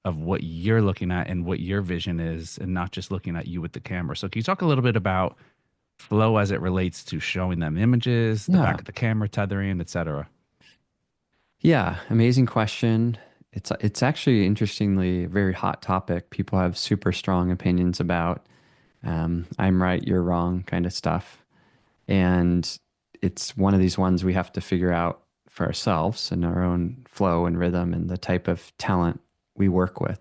of what you're looking at and what your vision is, and not just looking at you with the camera. So can you talk a little bit about flow as it relates to showing them images, the back of the camera, tethering, etc.? Yeah, amazing question. It's actually interestingly a very hot topic. People have super strong opinions about I'm right, you're wrong kind of stuff. And it's one of these ones we have to figure out for ourselves and our own flow and rhythm and the type of talent we work with.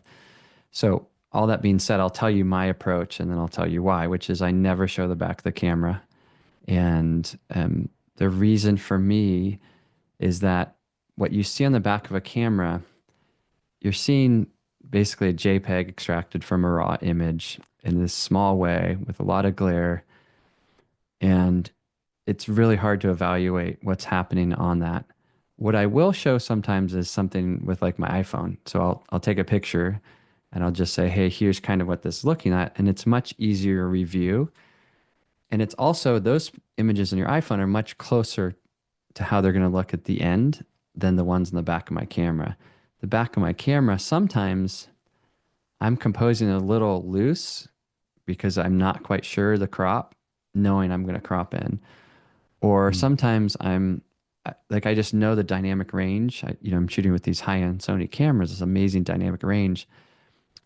So all that being said, I'll tell you my approach and then I'll tell you why, which is I never show the back of the camera. And the reason for me is that what you see on the back of a camera, you're seeing basically a JPEG extracted from a raw image in this small way with a lot of glare. And it's really hard to evaluate what's happening on that. What I will show sometimes is something with like my iPhone. So I'll take a picture and I'll just say, hey, here's kind of what this is looking at. And it's much easier to review. And it's also, those images in your iPhone are much closer to how they're going to look at the end than the ones in the back of my camera. the back of my camera, sometimes I'm composing a little loose because I'm not quite sure the crop, knowing I'm going to crop in. Or Mm. sometimes like I just know the dynamic range. I'm shooting with these high-end Sony cameras, this amazing dynamic range.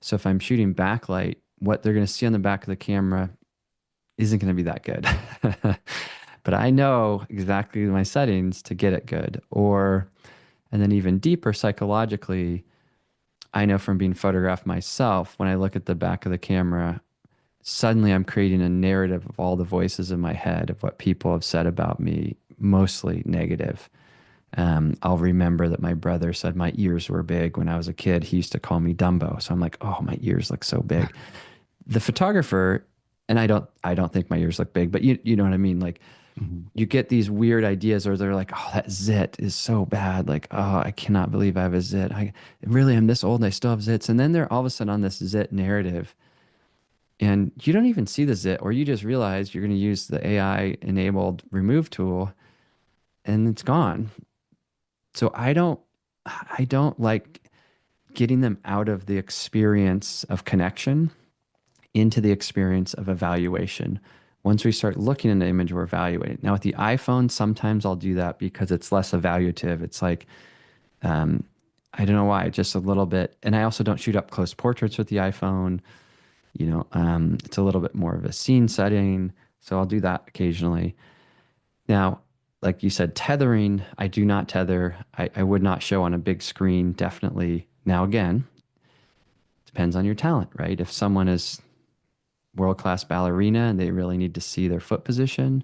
So if I'm shooting backlight, what they're going to see on the back of the camera isn't going to be that good. But I know exactly my settings to get it good. And then even deeper psychologically, I know from being photographed myself, when I look at the back of the camera, suddenly I'm creating a narrative of all the voices in my head of what people have said about me, mostly negative. I'll remember that my brother said my ears were big when I was a kid. He used to call me Dumbo. So I'm like, oh, my ears look so big. The photographer, and I don't think my ears look big, but you know what I mean? Like Mhm. you get these weird ideas, or they're like, oh, that zit is so bad. Like, oh, I cannot believe I have a zit. I really am this old and I still have zits. And then they're all of a sudden on this zit narrative. And you don't even see the zit, or you just realize you're going to use the AI enabled remove tool and it's gone. So I don't like getting them out of the experience of connection into the experience of evaluation. Once we start looking at an image, we're evaluating. Now with the iPhone, sometimes I'll do that because it's less evaluative. It's like, um, I don't know why, just a little bit. And I also don't shoot up close portraits with the iPhone. It's a little bit more of a scene setting. So I'll do that occasionally. Now, like you said, tethering, I do not tether. I would not show on a big screen, definitely. Now, again, depends on your talent, right? If someone is world-class ballerina and they really need to see their foot position,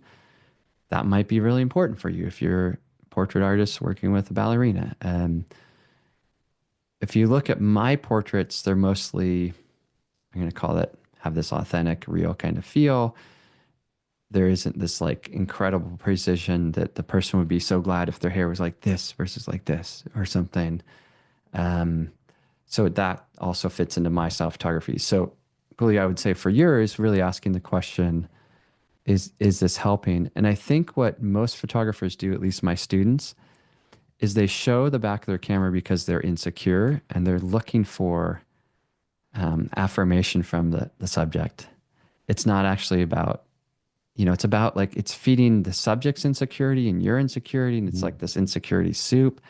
that might be really important for you if you're a portrait artist working with a ballerina. If you look at my portraits, they're mostly, I'm going to call it, have this authentic, real kind of feel. There isn't this like incredible precision that the person would be so glad if their hair was like this versus like this or something. Um, so that also fits into my style photography. So really, I would say for yours, really asking the question, is this helping? And I think what most photographers do, at least my students, is they show the back of their camera because they're insecure and they're looking for affirmation from the subject. It's not actually about, it's about like, it's feeding the subject's insecurity and your insecurity. And it's Mhm. like this insecurity soup.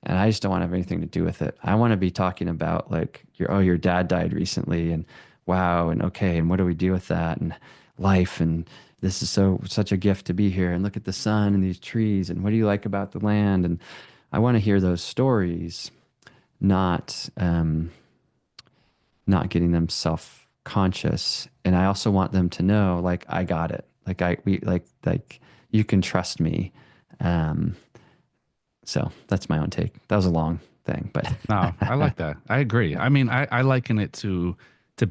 And I just don't want to have anything to do with it. I want to be talking about like your dad died recently and wow. And okay. And what do we do with that? And life. And this is such a gift to be here. And look at the sun and these trees. And what do you like about the land? And I want to hear those stories, not, not getting them self-conscious. And I also want them to know, like, I got it. Like you can trust me. Um, so that's my own take. That was a long thing, but No, I like that. I agree. I mean, I liken it to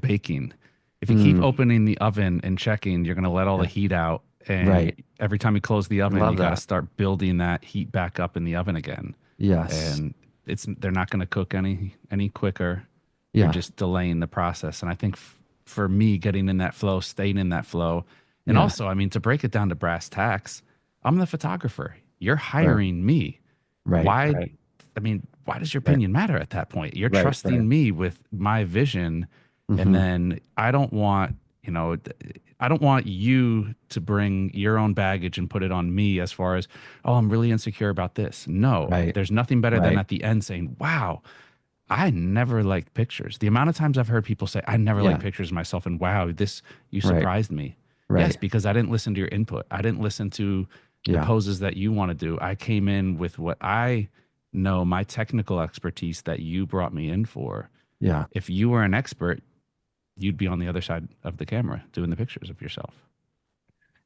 baking. If you keep mm, opening the oven and checking, you're going to let all the yeah, heat out. And right. every time you close the oven, you Love got to that. start building that heat back up in the oven again. Yes. And they're not going to cook any quicker. You're Yeah. just delaying the process. And I think for me, getting in that flow, staying in that flow, and Yeah. also, I mean, to break it down to brass tacks, I'm the photographer. You're Right. hiring me. Right. Why? Right. I mean, why does your Right. opinion matter at that point? You're Right. Right. trusting me with my vision, and Hmm. then I don't want, I don't want you to bring your own baggage and put it on me as far as, oh, I'm really insecure about this. No, Right. there's nothing better than Right. at the end saying, wow, I never liked pictures. The amount of times I've heard people say, I never liked Yeah. pictures of myself, and wow, you Right. surprised me. Yes, Right. because I didn't listen to your input. I didn't listen to the Yeah. poses that you want to do. I came in with what I know, my technical expertise that you brought me in for. Yeah. If you were an expert, you'd be on the other side of the camera doing the pictures of yourself.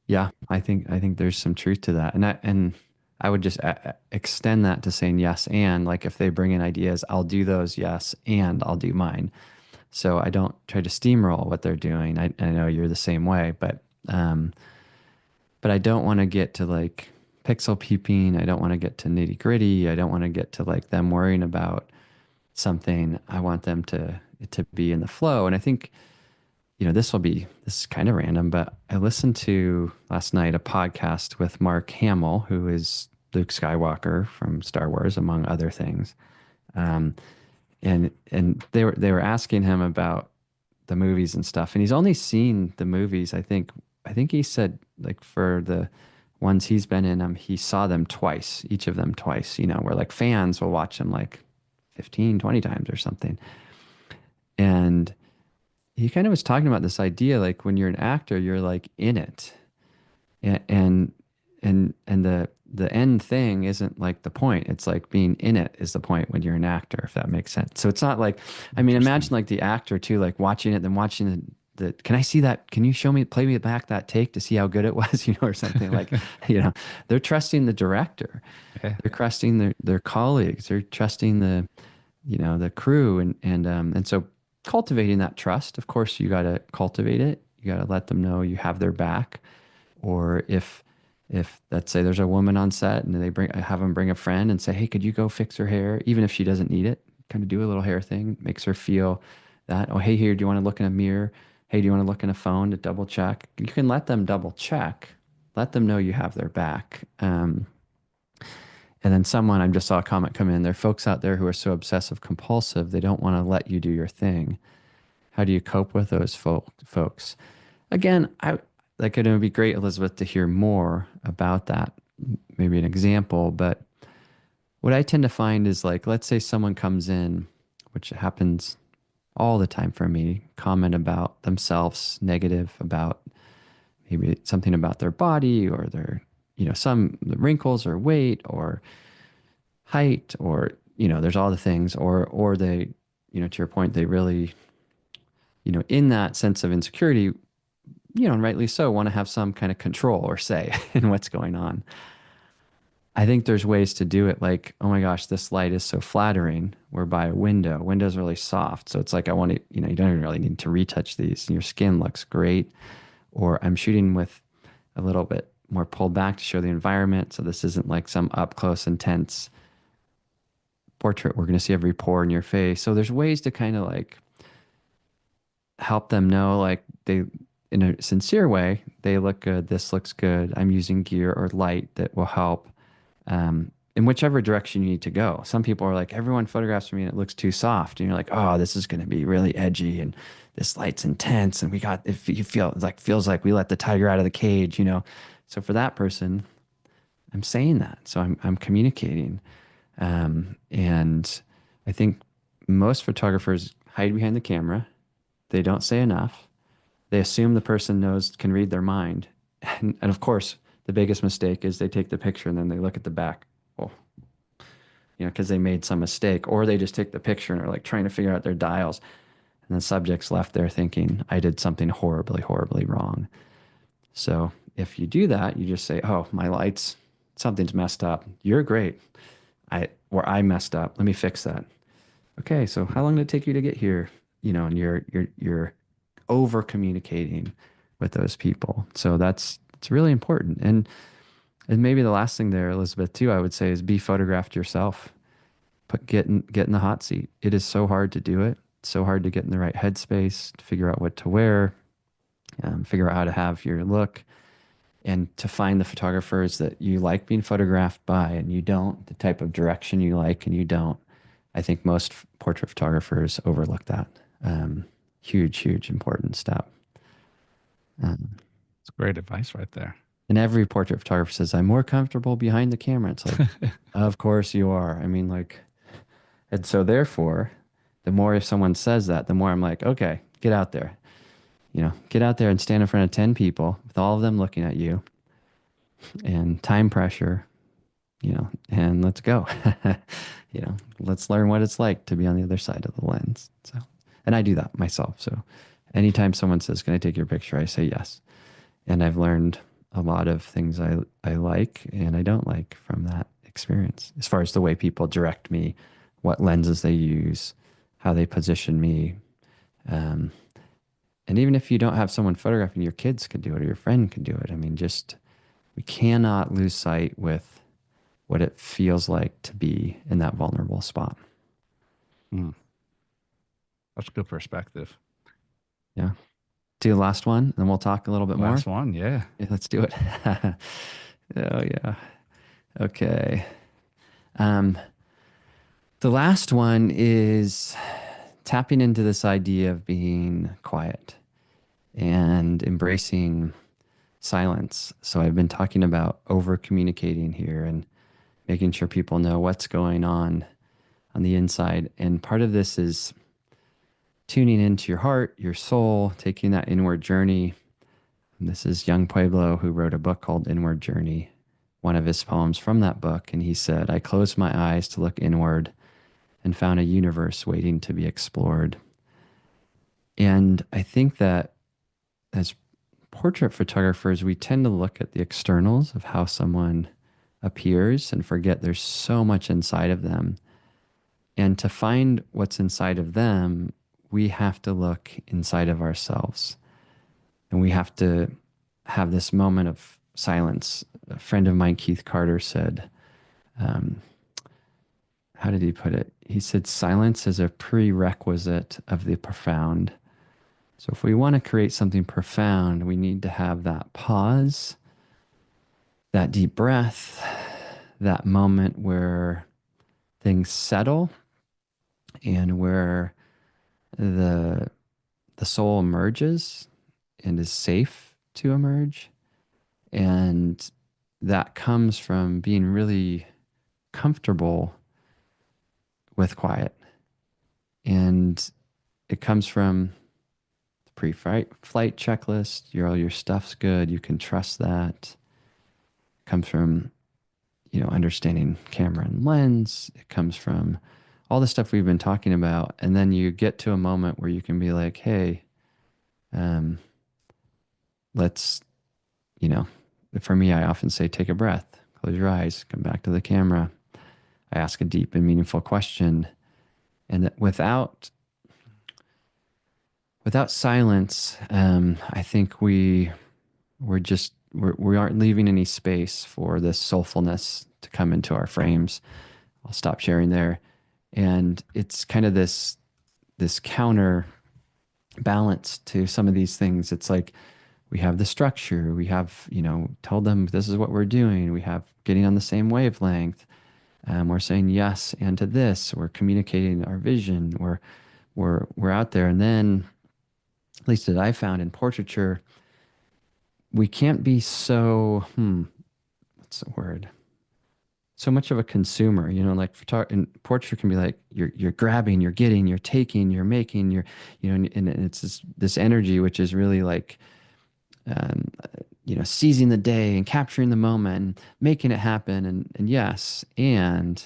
Yeah. I think there's some truth to that. And I would just extend that to saying yes. And like, if they bring in ideas, I'll do those. Yes. And I'll do mine. So I don't try to steamroll what they're doing. I know you're the same way, but I don't want to get to like pixel peeping. I don't want to get to nitty gritty. I don't want to get to like them worrying about something. I want them to be in the flow. And I think, this is kind of random, but I listened to last night a podcast with Mark Hamill, who is Luke Skywalker from Star Wars, among other things. Um, and they were asking him about the movies and stuff, and he's only seen the movies. I think he said like for the ones he's been in, he saw them twice, each of them twice. Where like fans will watch them like 15, 20 times or something. And he kind of was talking about this idea, like when you're an actor, you're like in it, and the end thing isn't like the point. It's like being in it is the point when you're an actor, if that makes sense. So it's not like, I mean, imagine like the actor too, like watching it, then watching can I see that? Can you play me back that take to see how good it was, or something like, they're trusting the director. Yeah. They're trusting their colleagues. They're trusting the crew. And so cultivating that trust, of course, you got to cultivate it. You got to let them know you have their back. Or if let's say there's a woman on set and have them bring a friend and say, hey, could you go fix her hair? Even if she doesn't need it, kind of do a little hair thing, makes her feel that, oh, hey, here, do you want to look in a mirror? Hey, do you want to look in a phone to double check? You can let them double check, let them know you have their back. And then I just saw a comment come in. There are folks out there who are so obsessive compulsive, they don't want to let you do your thing. How do you cope with those folks? Again, it would be great, Elizabeth, to hear more about that, maybe an example. But what I tend to find is like, let's say someone comes in, which happens all the time for me, comment about themselves, negative about maybe something about their body or their, some wrinkles or weight or height or, there's all the things, or they, to your point, they really, in that sense of insecurity, and rightly so, want to have some kind of control or say in what's going on. I think there's ways to do it like, oh my gosh, this light is so flattering. We're by a window. Window's really soft. So it's like, I want to, you don't even really need to retouch these. Your skin looks great. Or I'm shooting with a little bit more pulled back to show the environment. So this isn't like some up close, intense portrait. We're going to see every pore in your face. So there's ways to kind of like help them know, like in a sincere way, they look good. This looks good. I'm using gear or light that will help. In whichever direction you need to go. Some people are like, everyone photographs me and it looks too soft. And you're like, oh, this is going to be really edgy and this light's intense. And if you feels like we let the tiger out of the cage, So for that person, I'm saying that. So I'm communicating. And I think most photographers hide behind the camera. They don't say enough. They assume the person can read their mind. And of course, the biggest mistake is they take the picture and then they look at the back. Oh, because they made some mistake, or they just take the picture and are like trying to figure out their dials. And the subject's left there thinking, I did something horribly, horribly wrong. So if you do that, you just say, oh, my lights, something's messed up. You're great. I messed up. Let me fix that. Okay, so how long did it take you to get here? And you're over communicating with those people. So it's really important. And maybe the last thing there, Elizabeth, too, I would say is be photographed yourself. Get in the hot seat. It is so hard to do it. It's so hard to get in the right headspace, to figure out what to wear, figure out how to have your look, and to find the photographers that you like being photographed by and you don't, the type of direction you like and you don't. I think most portrait photographers overlook that. Huge, huge, important step. It's great advice right there. And every portrait photographer says, I'm more comfortable behind the camera. It's like, of course you are. I mean, like, and so therefore, the more if someone says that, the more I'm like, okay, get out there. Get out there and stand in front of 10 people with all of them looking at you and time pressure, and let's go. Let's learn what it's like to be on the other side of the lens. So, and I do that myself. So anytime someone says, can I take your picture? I say yes. And I've learned a lot of things I like and I don't like from that experience, as far as the way people direct me, what lenses they use, how they position me. And even if you don't have someone photographing, your kids could do it or your friend could do it. I mean, we cannot lose sight with what it feels like to be in that vulnerable spot. That's a good perspective. Yeah. Do the last one, and then we'll talk a little bit more. Last one, yeah. Let's do it. Oh, yeah. Okay. The last one is tapping into this idea of being quiet and embracing silence. So I've been talking about over communicating here and making sure people know what's going on the inside. And part of this is tuning into your heart, your soul, taking that inward journey. And this is young Pueblo, who wrote a book called Inward Journey, one of his poems from that book. And he said, I closed my eyes to look inward and found a universe waiting to be explored. And I think that as portrait photographers, we tend to look at the externals of how someone appears and forget there's so much inside of them. And to find what's inside of them, we have to look inside of ourselves. And we have to have this moment of silence. A friend of mine, Keith Carter, said, um, how did he put it? He said, silence is a prerequisite of the profound. So if we want to create something profound, we need to have that pause, that deep breath, that moment where things settle and where the soul emerges and is safe to emerge. And that comes from being really comfortable with quiet. And it comes from the pre-flight checklist. All your stuff's good. You can trust that. It comes from, understanding camera and lens. It comes from all the stuff we've been talking about. And then you get to a moment where you can be like, hey, let's, for me, I often say, take a breath, close your eyes, come back to the camera. I ask a deep and meaningful question. And that without silence, I think we aren't leaving any space for this soulfulness to come into our frames. I'll stop sharing there. And it's kind of this counter balance to some of these things. It's like we have the structure, we have, told them this is what we're doing. We have getting on the same wavelength. We're saying yes and to this. We're communicating our vision. We're out there. And then, at least that I found in portraiture, we can't be so, what's the word? So much of a consumer, like in portraiture can be like, you're grabbing, you're getting, you're taking, you're making, and it's this energy, which is really like, seizing the day and capturing the moment and making it happen. And yes, and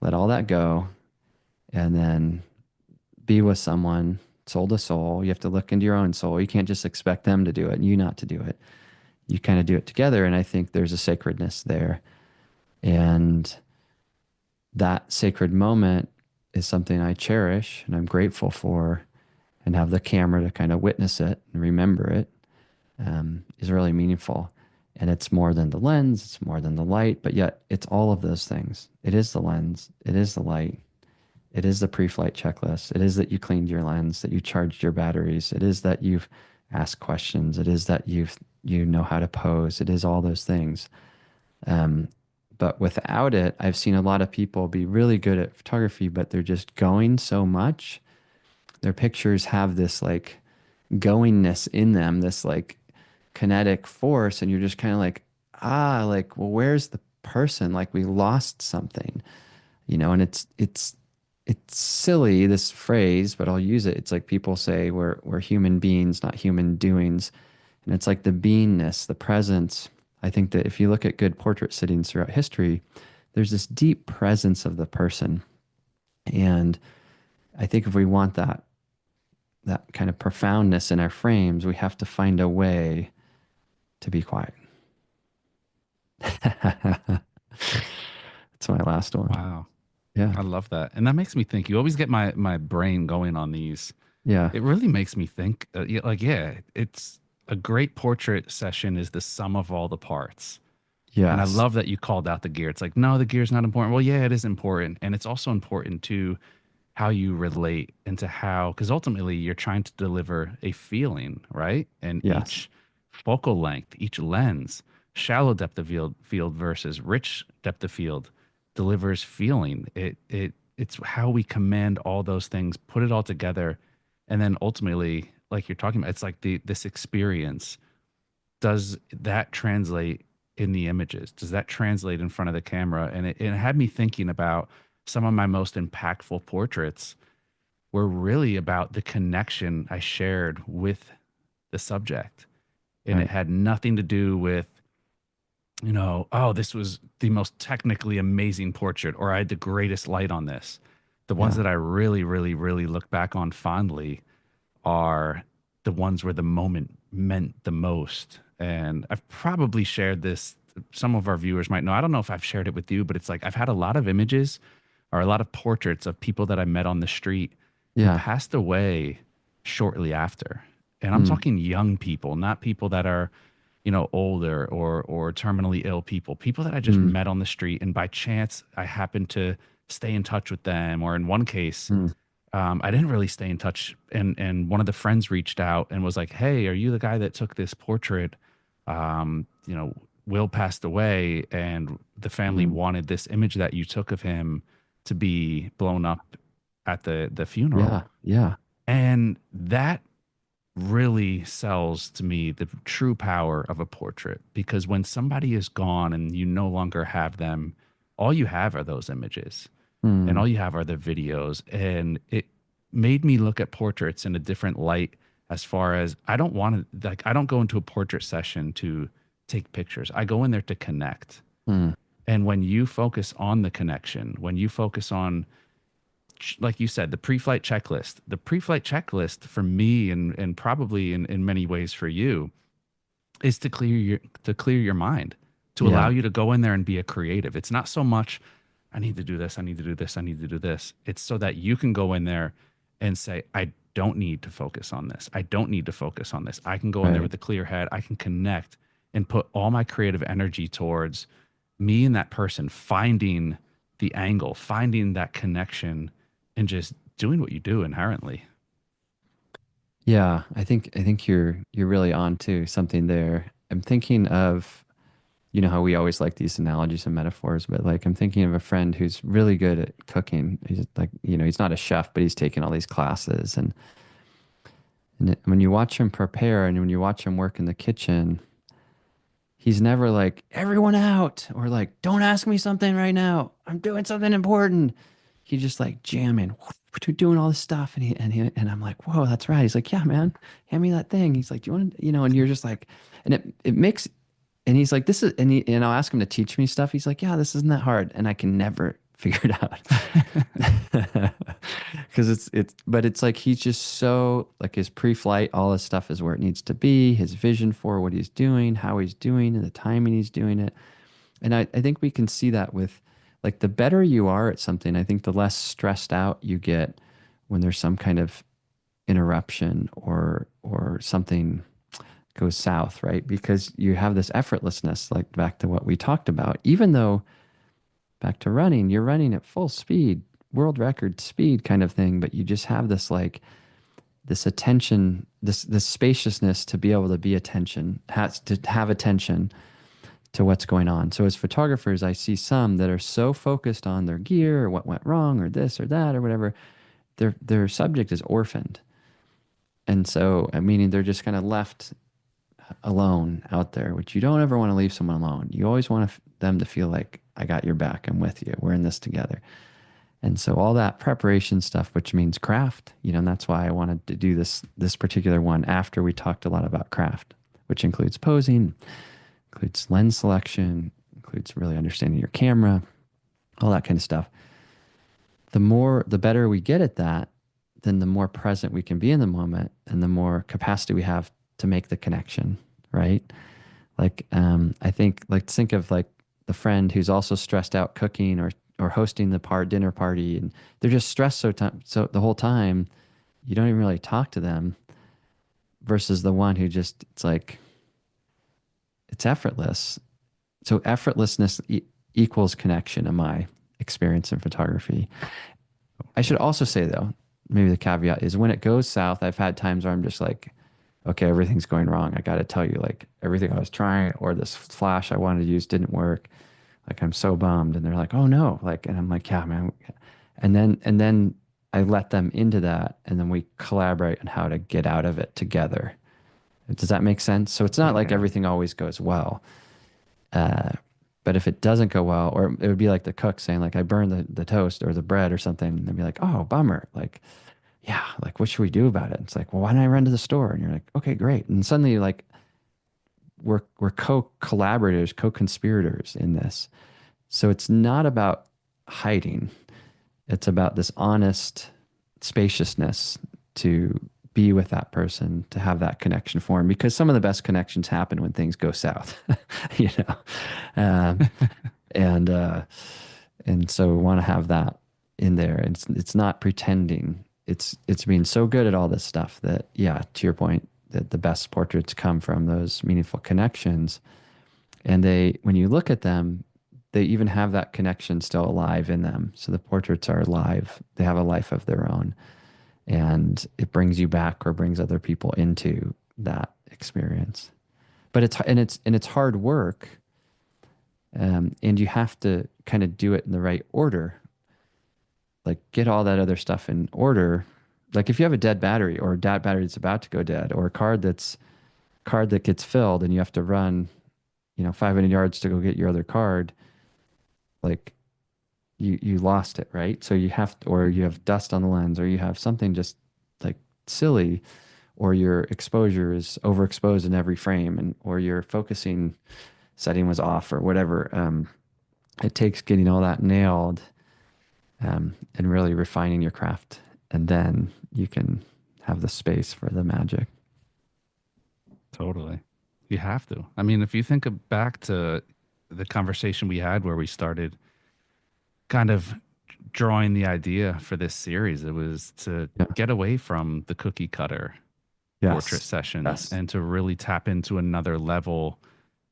let all that go and then be with someone soul to soul. You have to look into your own soul. You can't just expect them to do it and you not to do it. You kind of do it together. And I think there's a sacredness there. And that sacred moment is something I cherish and I'm grateful for, and have the camera to kind of witness it and remember it is really meaningful. And it's more than the lens, it's more than the light, but yet it's all of those things. It is the lens, it is the light, it is the pre-flight checklist, it is that you cleaned your lens, that you charged your batteries, it is that you've asked questions, it is that you know how to pose, it is all those things. But without it, I've seen a lot of people be really good at photography, but they're just going so much. Their pictures have this like goingness in them, this like kinetic force, and you're just kind of like, well, where's the person? Like we lost something, and it's silly, this phrase, but I'll use it. It's like people say we're human beings, not human doings. And it's like the beingness, the presence. I think that if you look at good portrait sittings throughout history, there's this deep presence of the person. And I think if we want that kind of profoundness in our frames, we have to find a way to be quiet. That's my last one. Wow. Yeah. I love that. And that makes me think. You always get my brain going on these. Yeah. It really makes me think it's a great portrait session is the sum of all the parts. And I Yes. love that you called out the gear. It's like, no, the gear's not important. Well, yeah, it is important. And it's also important to how you relate into how, because ultimately you're trying to deliver a feeling, right? And Yes. each focal length, each lens, shallow depth of field versus rich depth of field, delivers feeling. It's how we command all those things, put it all together, and then ultimately, like you're talking about, it's like this experience. Does that translate in the images? Does that translate in front of the camera? And it had me thinking about some of my most impactful portraits were really about the connection I shared with the subject. And it Right. had nothing to do with, oh, this was the most technically amazing portrait, or I had the greatest light on this. The ones Yeah. that I really, really, really look back on fondly are the ones where the moment meant the most. And I've probably shared this. Some of our viewers might know. I don't know if I've shared it with you, but it's like I've had a lot of images or a lot of portraits of people that I met on the street who Yeah. passed away shortly after. And I'm Mm. talking young people, not people that are, older or terminally ill people, people that I just Mm. met on the street. And by chance, I happened to stay in touch with them. Or in one case, Mm. I didn't really stay in touch, and one of the friends reached out and was like, "Hey, are you the guy that took this portrait? Will passed away, and the family Mm. wanted this image that you took of him to be blown up at the funeral." Yeah. Yeah. And that really sells to me the true power of a portrait, because when somebody is gone and you no longer have them, all you have are those images and Mm. all you have are the videos. And it made me look at portraits in a different light, as far as I don't want to, like, I don't go into a portrait session to take pictures. I go in there to connect. Mm. And when you focus on the connection, when you focus on, like you said, the pre-flight checklist for me, and probably in many ways for you, is to clear your mind, to allow Yeah. you to go in there and be a creative. It's not so much I need to do this, I need to do this, I need to do this. It's so that you can go in there and say, I don't need to focus on this. I don't need to focus on this. I can go in there Right. with a clear head. I can connect and put all my creative energy towards me and that person finding the angle, finding that connection, and just doing what you do inherently. Yeah. I think you're really on to something there. I'm thinking of, how we always like these analogies and metaphors, but like I'm thinking of a friend who's really good at cooking. He's like, he's not a chef, but he's taken all these classes, and when you watch him prepare and when you watch him work in the kitchen, he's never like, everyone out, or like, don't ask me something right now. I'm doing something important. He's just like jamming, doing all this stuff. And I'm like, whoa, that's right. He's like, yeah, man, hand me that thing. He's like, do you want to, and you're just like, and it makes, and he's like, this is, and I'll ask him to teach me stuff. He's like, yeah, this isn't that hard. And I can never figure it out. Because but it's like, he's just so like his pre-flight, all his stuff is where it needs to be, his vision for what he's doing, how he's doing, and the timing he's doing it. And I think we can see that with like the better you are at something, I think the less stressed out you get when there's some kind of interruption or something goes south, right? Because you have this effortlessness, like back to what we talked about. Even though back to running, you're running at full speed, world record speed kind of thing, but you just have this like this attention, this spaciousness to be able to be attention, has to have attention to what's going on. So as photographers, I see some that are so focused on their gear or what went wrong or this or that or whatever, their subject is orphaned. And so, meaning they're just kind of left alone out there, which you don't ever want to leave someone alone. You always want them to feel like, I got your back, I'm with you, we're in this together. And so all that preparation stuff, which means craft, and that's why I wanted to do this particular one after we talked a lot about craft, which includes posing, includes lens selection, includes really understanding your camera, all that kind of stuff. The better we get at that, then the more present we can be in the moment and the more capacity we have to make the connection, right? Like, I think of like the friend who's also stressed out cooking or hosting the dinner party, and they're just stressed so the whole time, you don't even really talk to them, versus the one who just, it's like, it's effortless. So effortlessness equals connection in my experience in photography. I should also say though, maybe the caveat is when it goes south, I've had times where I'm just like, okay, everything's going wrong. I got to tell you, like everything I was trying or this flash I wanted to use didn't work. Like I'm so bummed. And they're like, oh no. Like, and I'm like, yeah, man. And then I let them into that, and then we collaborate on how to get out of it together. Does that make sense? So it's not like Yeah. everything always goes well. Uh, but if it doesn't go well, or it would be like the cook saying, like, I burned the toast or the bread or something, and they'd be like, oh, bummer. Like, yeah, like, what should we do about it? It's like, well, why don't I run to the store? And you're like, okay, great. And suddenly, like, we're co-collaborators, co-conspirators in this. So it's not about hiding. It's about this honest spaciousness to be with that person, to have that connection form, because some of the best connections happen when things go south, you know. Um, and and so we want to have that in there. It's not pretending. It's being so good at all this stuff that, yeah, to your point, that the best portraits come from those meaningful connections. And they, when you look at them, they even have that connection still alive in them. So the portraits are alive. They have a life of their own, and it brings you back or brings other people into that experience. But it's hard work, and you have to kind of do it in the right order. Like get all that other stuff in order. Like if you have a dead battery or a dead battery that's about to go dead, or a card that gets filled and you have to run, 500 yards to go get your other card, like you lost it, right? So you have to, or you have dust on the lens, or you have something just like silly, or your exposure is overexposed in every frame, and or your focusing setting was off or whatever. It takes getting all that nailed, and really refining your craft, and then you can have the space for the magic. Totally. You have to. I mean, if you think back to the conversation we had where we started kind of drawing the idea for this series, it was to Yeah. get away from the cookie cutter portrait Yes. sessions Yes. and to really tap into another level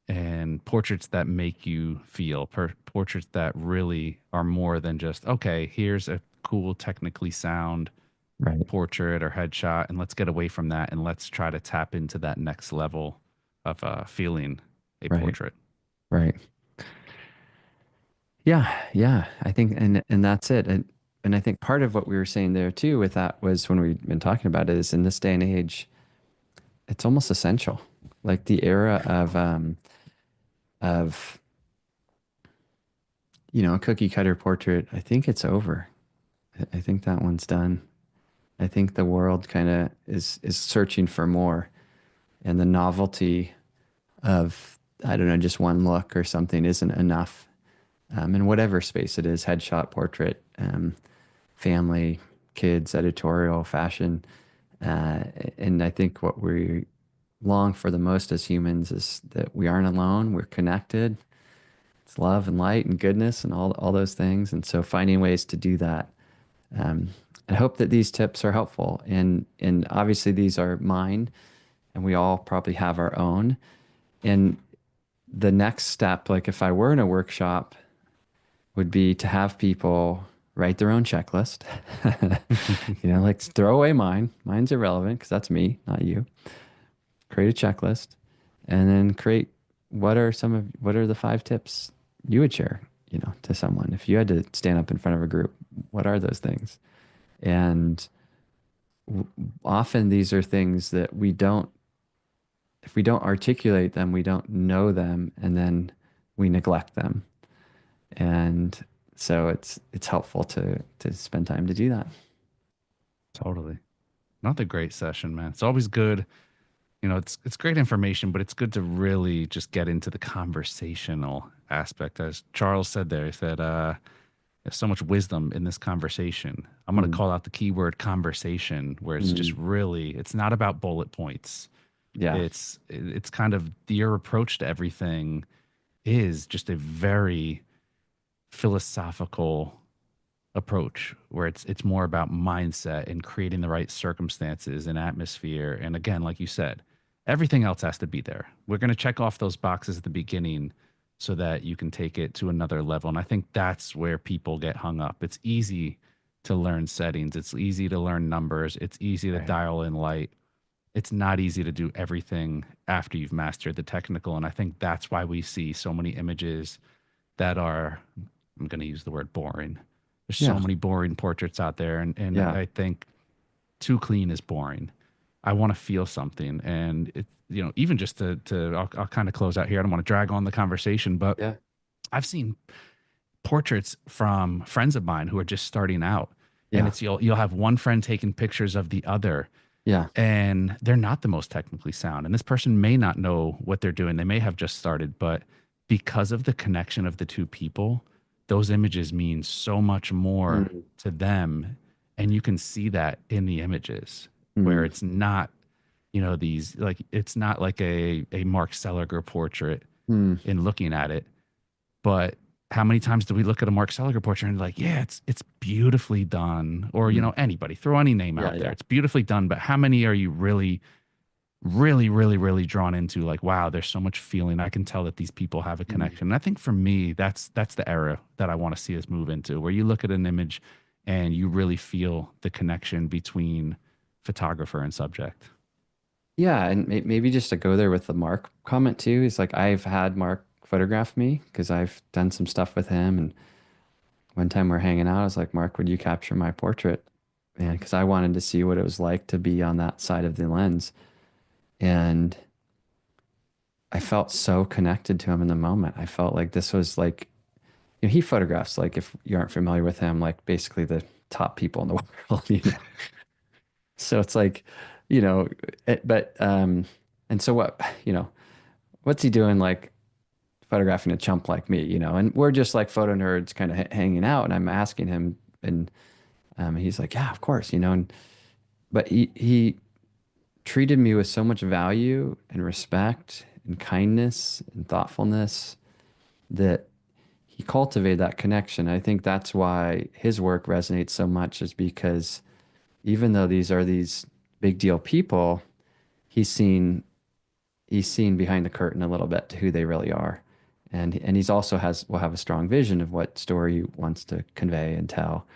and portraits that make you feel, portraits that really are more than just, okay, here's a cool, technically sound Right. portrait or headshot, and let's get away from that and let's try to tap into that next level of feeling a Right. portrait. Right. Yeah. Yeah. I think, and that's it. And I think part of what we were saying there too with that was when we've been talking about it is in this day and age, it's almost essential. Like the era of a cookie cutter portrait, I think it's over. I think that one's done. I think the world kind of is searching for more, and the novelty of, I don't know, just one look or something isn't enough. In whatever space it is, headshot, portrait, family, kids, editorial, fashion. Uh, and I think what we long for the most as humans is that we aren't alone. We're connected. It's love and light and goodness and all those things. And so finding ways to do that. Um, I hope that these tips are helpful. And obviously these are mine, and we all probably have our own. And the next step, like if I were in a workshop, would be to have people write their own checklist. Like throw away mine. Mine's irrelevant because that's me, not you. Create a checklist, and then create what are the 5 tips you would share, to someone. If you had to stand up in front of a group, what are those things? And often these are things that if we don't articulate them, we don't know them, and then we neglect them. And so it's helpful to spend time to do that. Totally. Another great session, man. It's always good. It's great information, but it's good to really just get into the conversational aspect. As Charles said there, he said, there's so much wisdom in this conversation. I'm going to Mm. call out the keyword conversation, where it's just Mm. really, it's not about bullet points. Yeah. It's kind of your approach to everything is just a very philosophical approach, where it's more about mindset and creating the right circumstances and atmosphere. And again, like you said, everything else has to be there. We're going to check off those boxes at the beginning so that you can take it to another level. And I think that's where people get hung up. It's easy to learn settings. It's easy to learn numbers. It's easy to Right. dial in light. It's not easy to do everything after you've mastered the technical. And I think that's why we see so many images that are, I'm going to use the word boring. There's so Yeah. many boring portraits out there, and Yeah. I think too clean is boring. I want to feel something, and it, you know, even just I'll kind of close out here. I don't want to drag on the conversation, but Yeah. I've seen portraits from friends of mine who are just starting out, and Yeah. it's you'll have one friend taking pictures of the other, Yeah. and they're not the most technically sound, and this person may not know what they're doing. They may have just started, but because of the connection of the two people, those images mean so much more Mm. to them, and you can see that in the images where Mm. it's not, you know, these, like, it's not like a Mark Seliger portrait Mm. in looking at it, but how many times do we look at a Mark Seliger portrait and like, yeah, it's beautifully done, or you Mm. know, anybody throw any name Yeah. out there, Yeah. it's beautifully done, but how many are you really, really, really, really drawn into? Like, wow, there's so much feeling. I can tell that these people have a Mm. connection. And I think for me, that's the era that I want to see us move into, where you look at an image and you really feel the connection between photographer and subject. Yeah, and maybe just to go there with the Mark comment too, is like I've had Mark photograph me because I've done some stuff with him. And one time we're hanging out, I was like, Mark, would you capture my portrait? And because I wanted to see what it was like to be on that side of the lens. And I felt so connected to him in the moment. I felt like this was like, you know, he photographs, like if you aren't familiar with him, like basically the top people in the world, you know. So it's like, you know, and so what, you know, what's he doing like photographing a chump like me, you know? And we're just like photo nerds kind of hanging out. And I'm asking him, and he's like, yeah, of course, you know. And but he treated me with so much value and respect and kindness and thoughtfulness that he cultivated that connection. I think that's why his work resonates so much, is because even though these are these big deal people, he's seen he's seen behind the curtain a little bit to who they really are. And he's also will have a strong vision of what story he wants to convey and tell.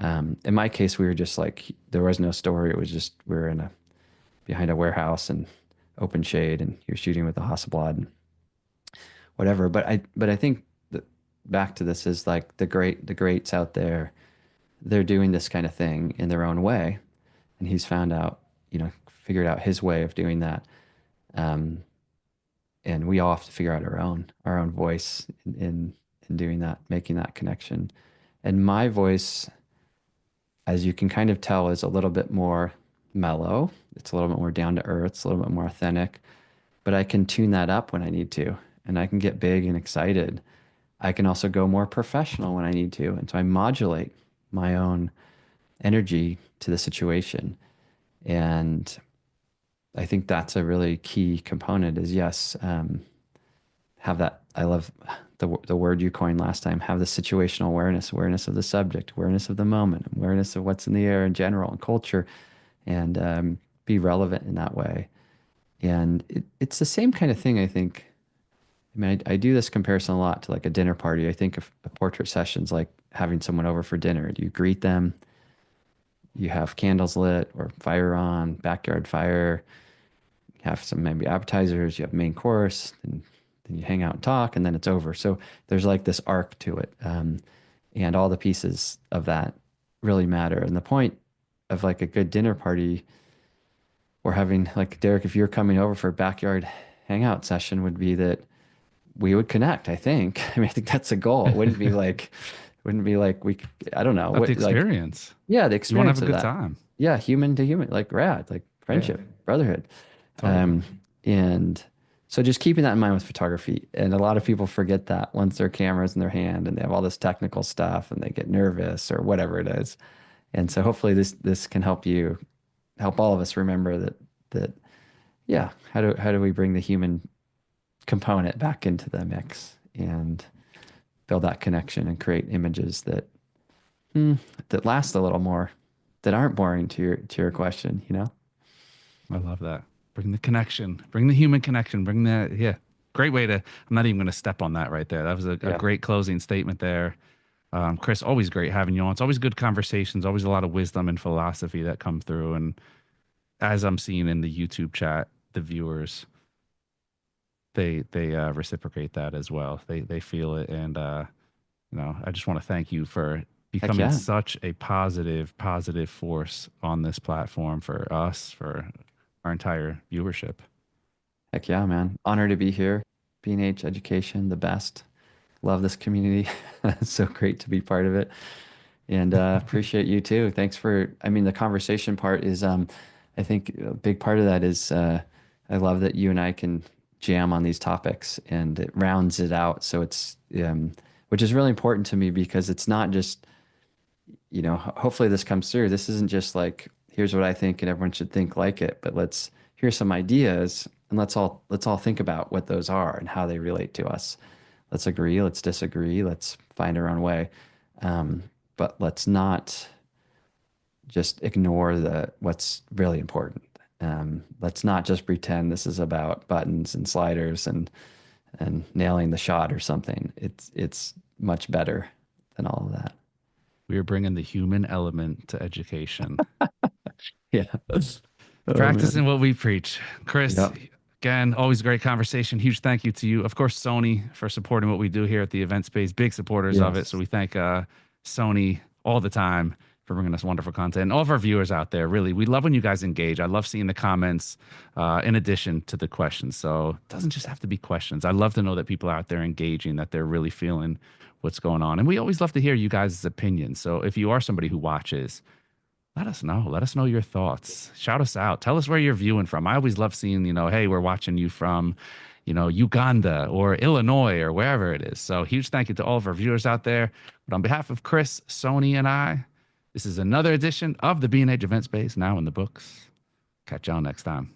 In my case, we were just like, there was no story. It was just, we were behind a warehouse and open shade, and you're shooting with a Hasselblad and whatever. But I think that back to this is like the greats out there, they're doing this kind of thing in their own way. And he's found out, you know, figured out his way of doing that. Um, and we all have to figure out our own voice in doing that, making that connection. And my voice, as you can kind of tell, is a little bit more mellow. It's a little bit more down to earth. It's a little bit more authentic, but I can tune that up when I need to, and I can get big and excited. I can also go more professional when I need to. And so I modulate my own energy to the situation. And I think that's a really key component is yes, have that. I love the word you coined last time, have the situational awareness, awareness of the subject, awareness of the moment, awareness of what's in the air in general and culture, and be relevant in that way. And it's the same kind of thing, I think. I mean, I do this comparison a lot to like a dinner party. I think of a portrait sessions like having someone over for dinner. You greet them, you have candles lit or fire on, backyard fire, you have some maybe appetizers, you have main course, and then you hang out and talk, and then it's over. So there's like this arc to it. And all the pieces of that really matter. And the point of like a good dinner party or having like Derek, if you're coming over for a backyard hangout session, would be that we would connect, I think. I mean, I think that's a goal. It wouldn't be like I don't know, About the what, like, experience. yeah, the You want to have experience a of good that. time. Yeah, human to human, like rad, like Yeah, friendship, brotherhood. totally. Um, and so just keeping that in mind with photography. And a lot of people forget that once their camera's in their hand and they have all this technical stuff and they get nervous or whatever it is. And so hopefully this can help all of us remember that yeah, how do we bring the human component back into the mix and build that connection and create images that last a little more, that aren't boring to your question, you know? I love that. Bring the connection, bring the human connection, bring that. Yeah. Great way to, I'm not even going to step on that right there. That was a Yeah. great closing statement there. Chris, always great having you on. It's always good conversations, always a lot of wisdom and philosophy that come through. And as I'm seeing in the YouTube chat, the viewers, they reciprocate that as well. They feel it, and I just want to thank you for Heck becoming yeah. such a positive force on this platform for us, for our entire viewership. Heck yeah, man. Honor to be here. B&H Education, the best. Love this community. It's so great to be part of it. And appreciate you too. Thanks for, I mean, the conversation part is, I think a big part of that is, I love that you and I can jam on these topics and it rounds it out. So it's, which is really important to me because it's not just, hopefully this comes through. This isn't just like, here's what I think and everyone should think like it, but here's some ideas and let's all think about what those are and how they relate to us. Let's agree, let's disagree, let's find our own way. But let's not just ignore what's really important. Let's not just pretend this is about buttons and sliders and nailing the shot or something. It's much better than all of that. We are bringing the human element to education. Yeah. Oh, Practicing man. what we preach. Chris, Yep. again, always a great conversation. Huge thank you to you. Of course, Sony for supporting what we do here at the event space. Big supporters of it. So Yes. we thank Sony all the time for bringing us wonderful content. And all of our viewers out there, really, we love when you guys engage. I love seeing the comments in addition to the questions. So it doesn't just have to be questions. I love to know that people out there engaging, that they're really feeling what's going on. And we always love to hear you guys' opinions. So if you are somebody who watches, let us know. Let us know your thoughts. Shout us out. Tell us where you're viewing from. I always love seeing, hey, we're watching you from, Uganda or Illinois or wherever it is. So huge thank you to all of our viewers out there. But on behalf of Chris, Sony, and I, this is another edition of the B&H Event Space, now in the books. Catch y'all next time.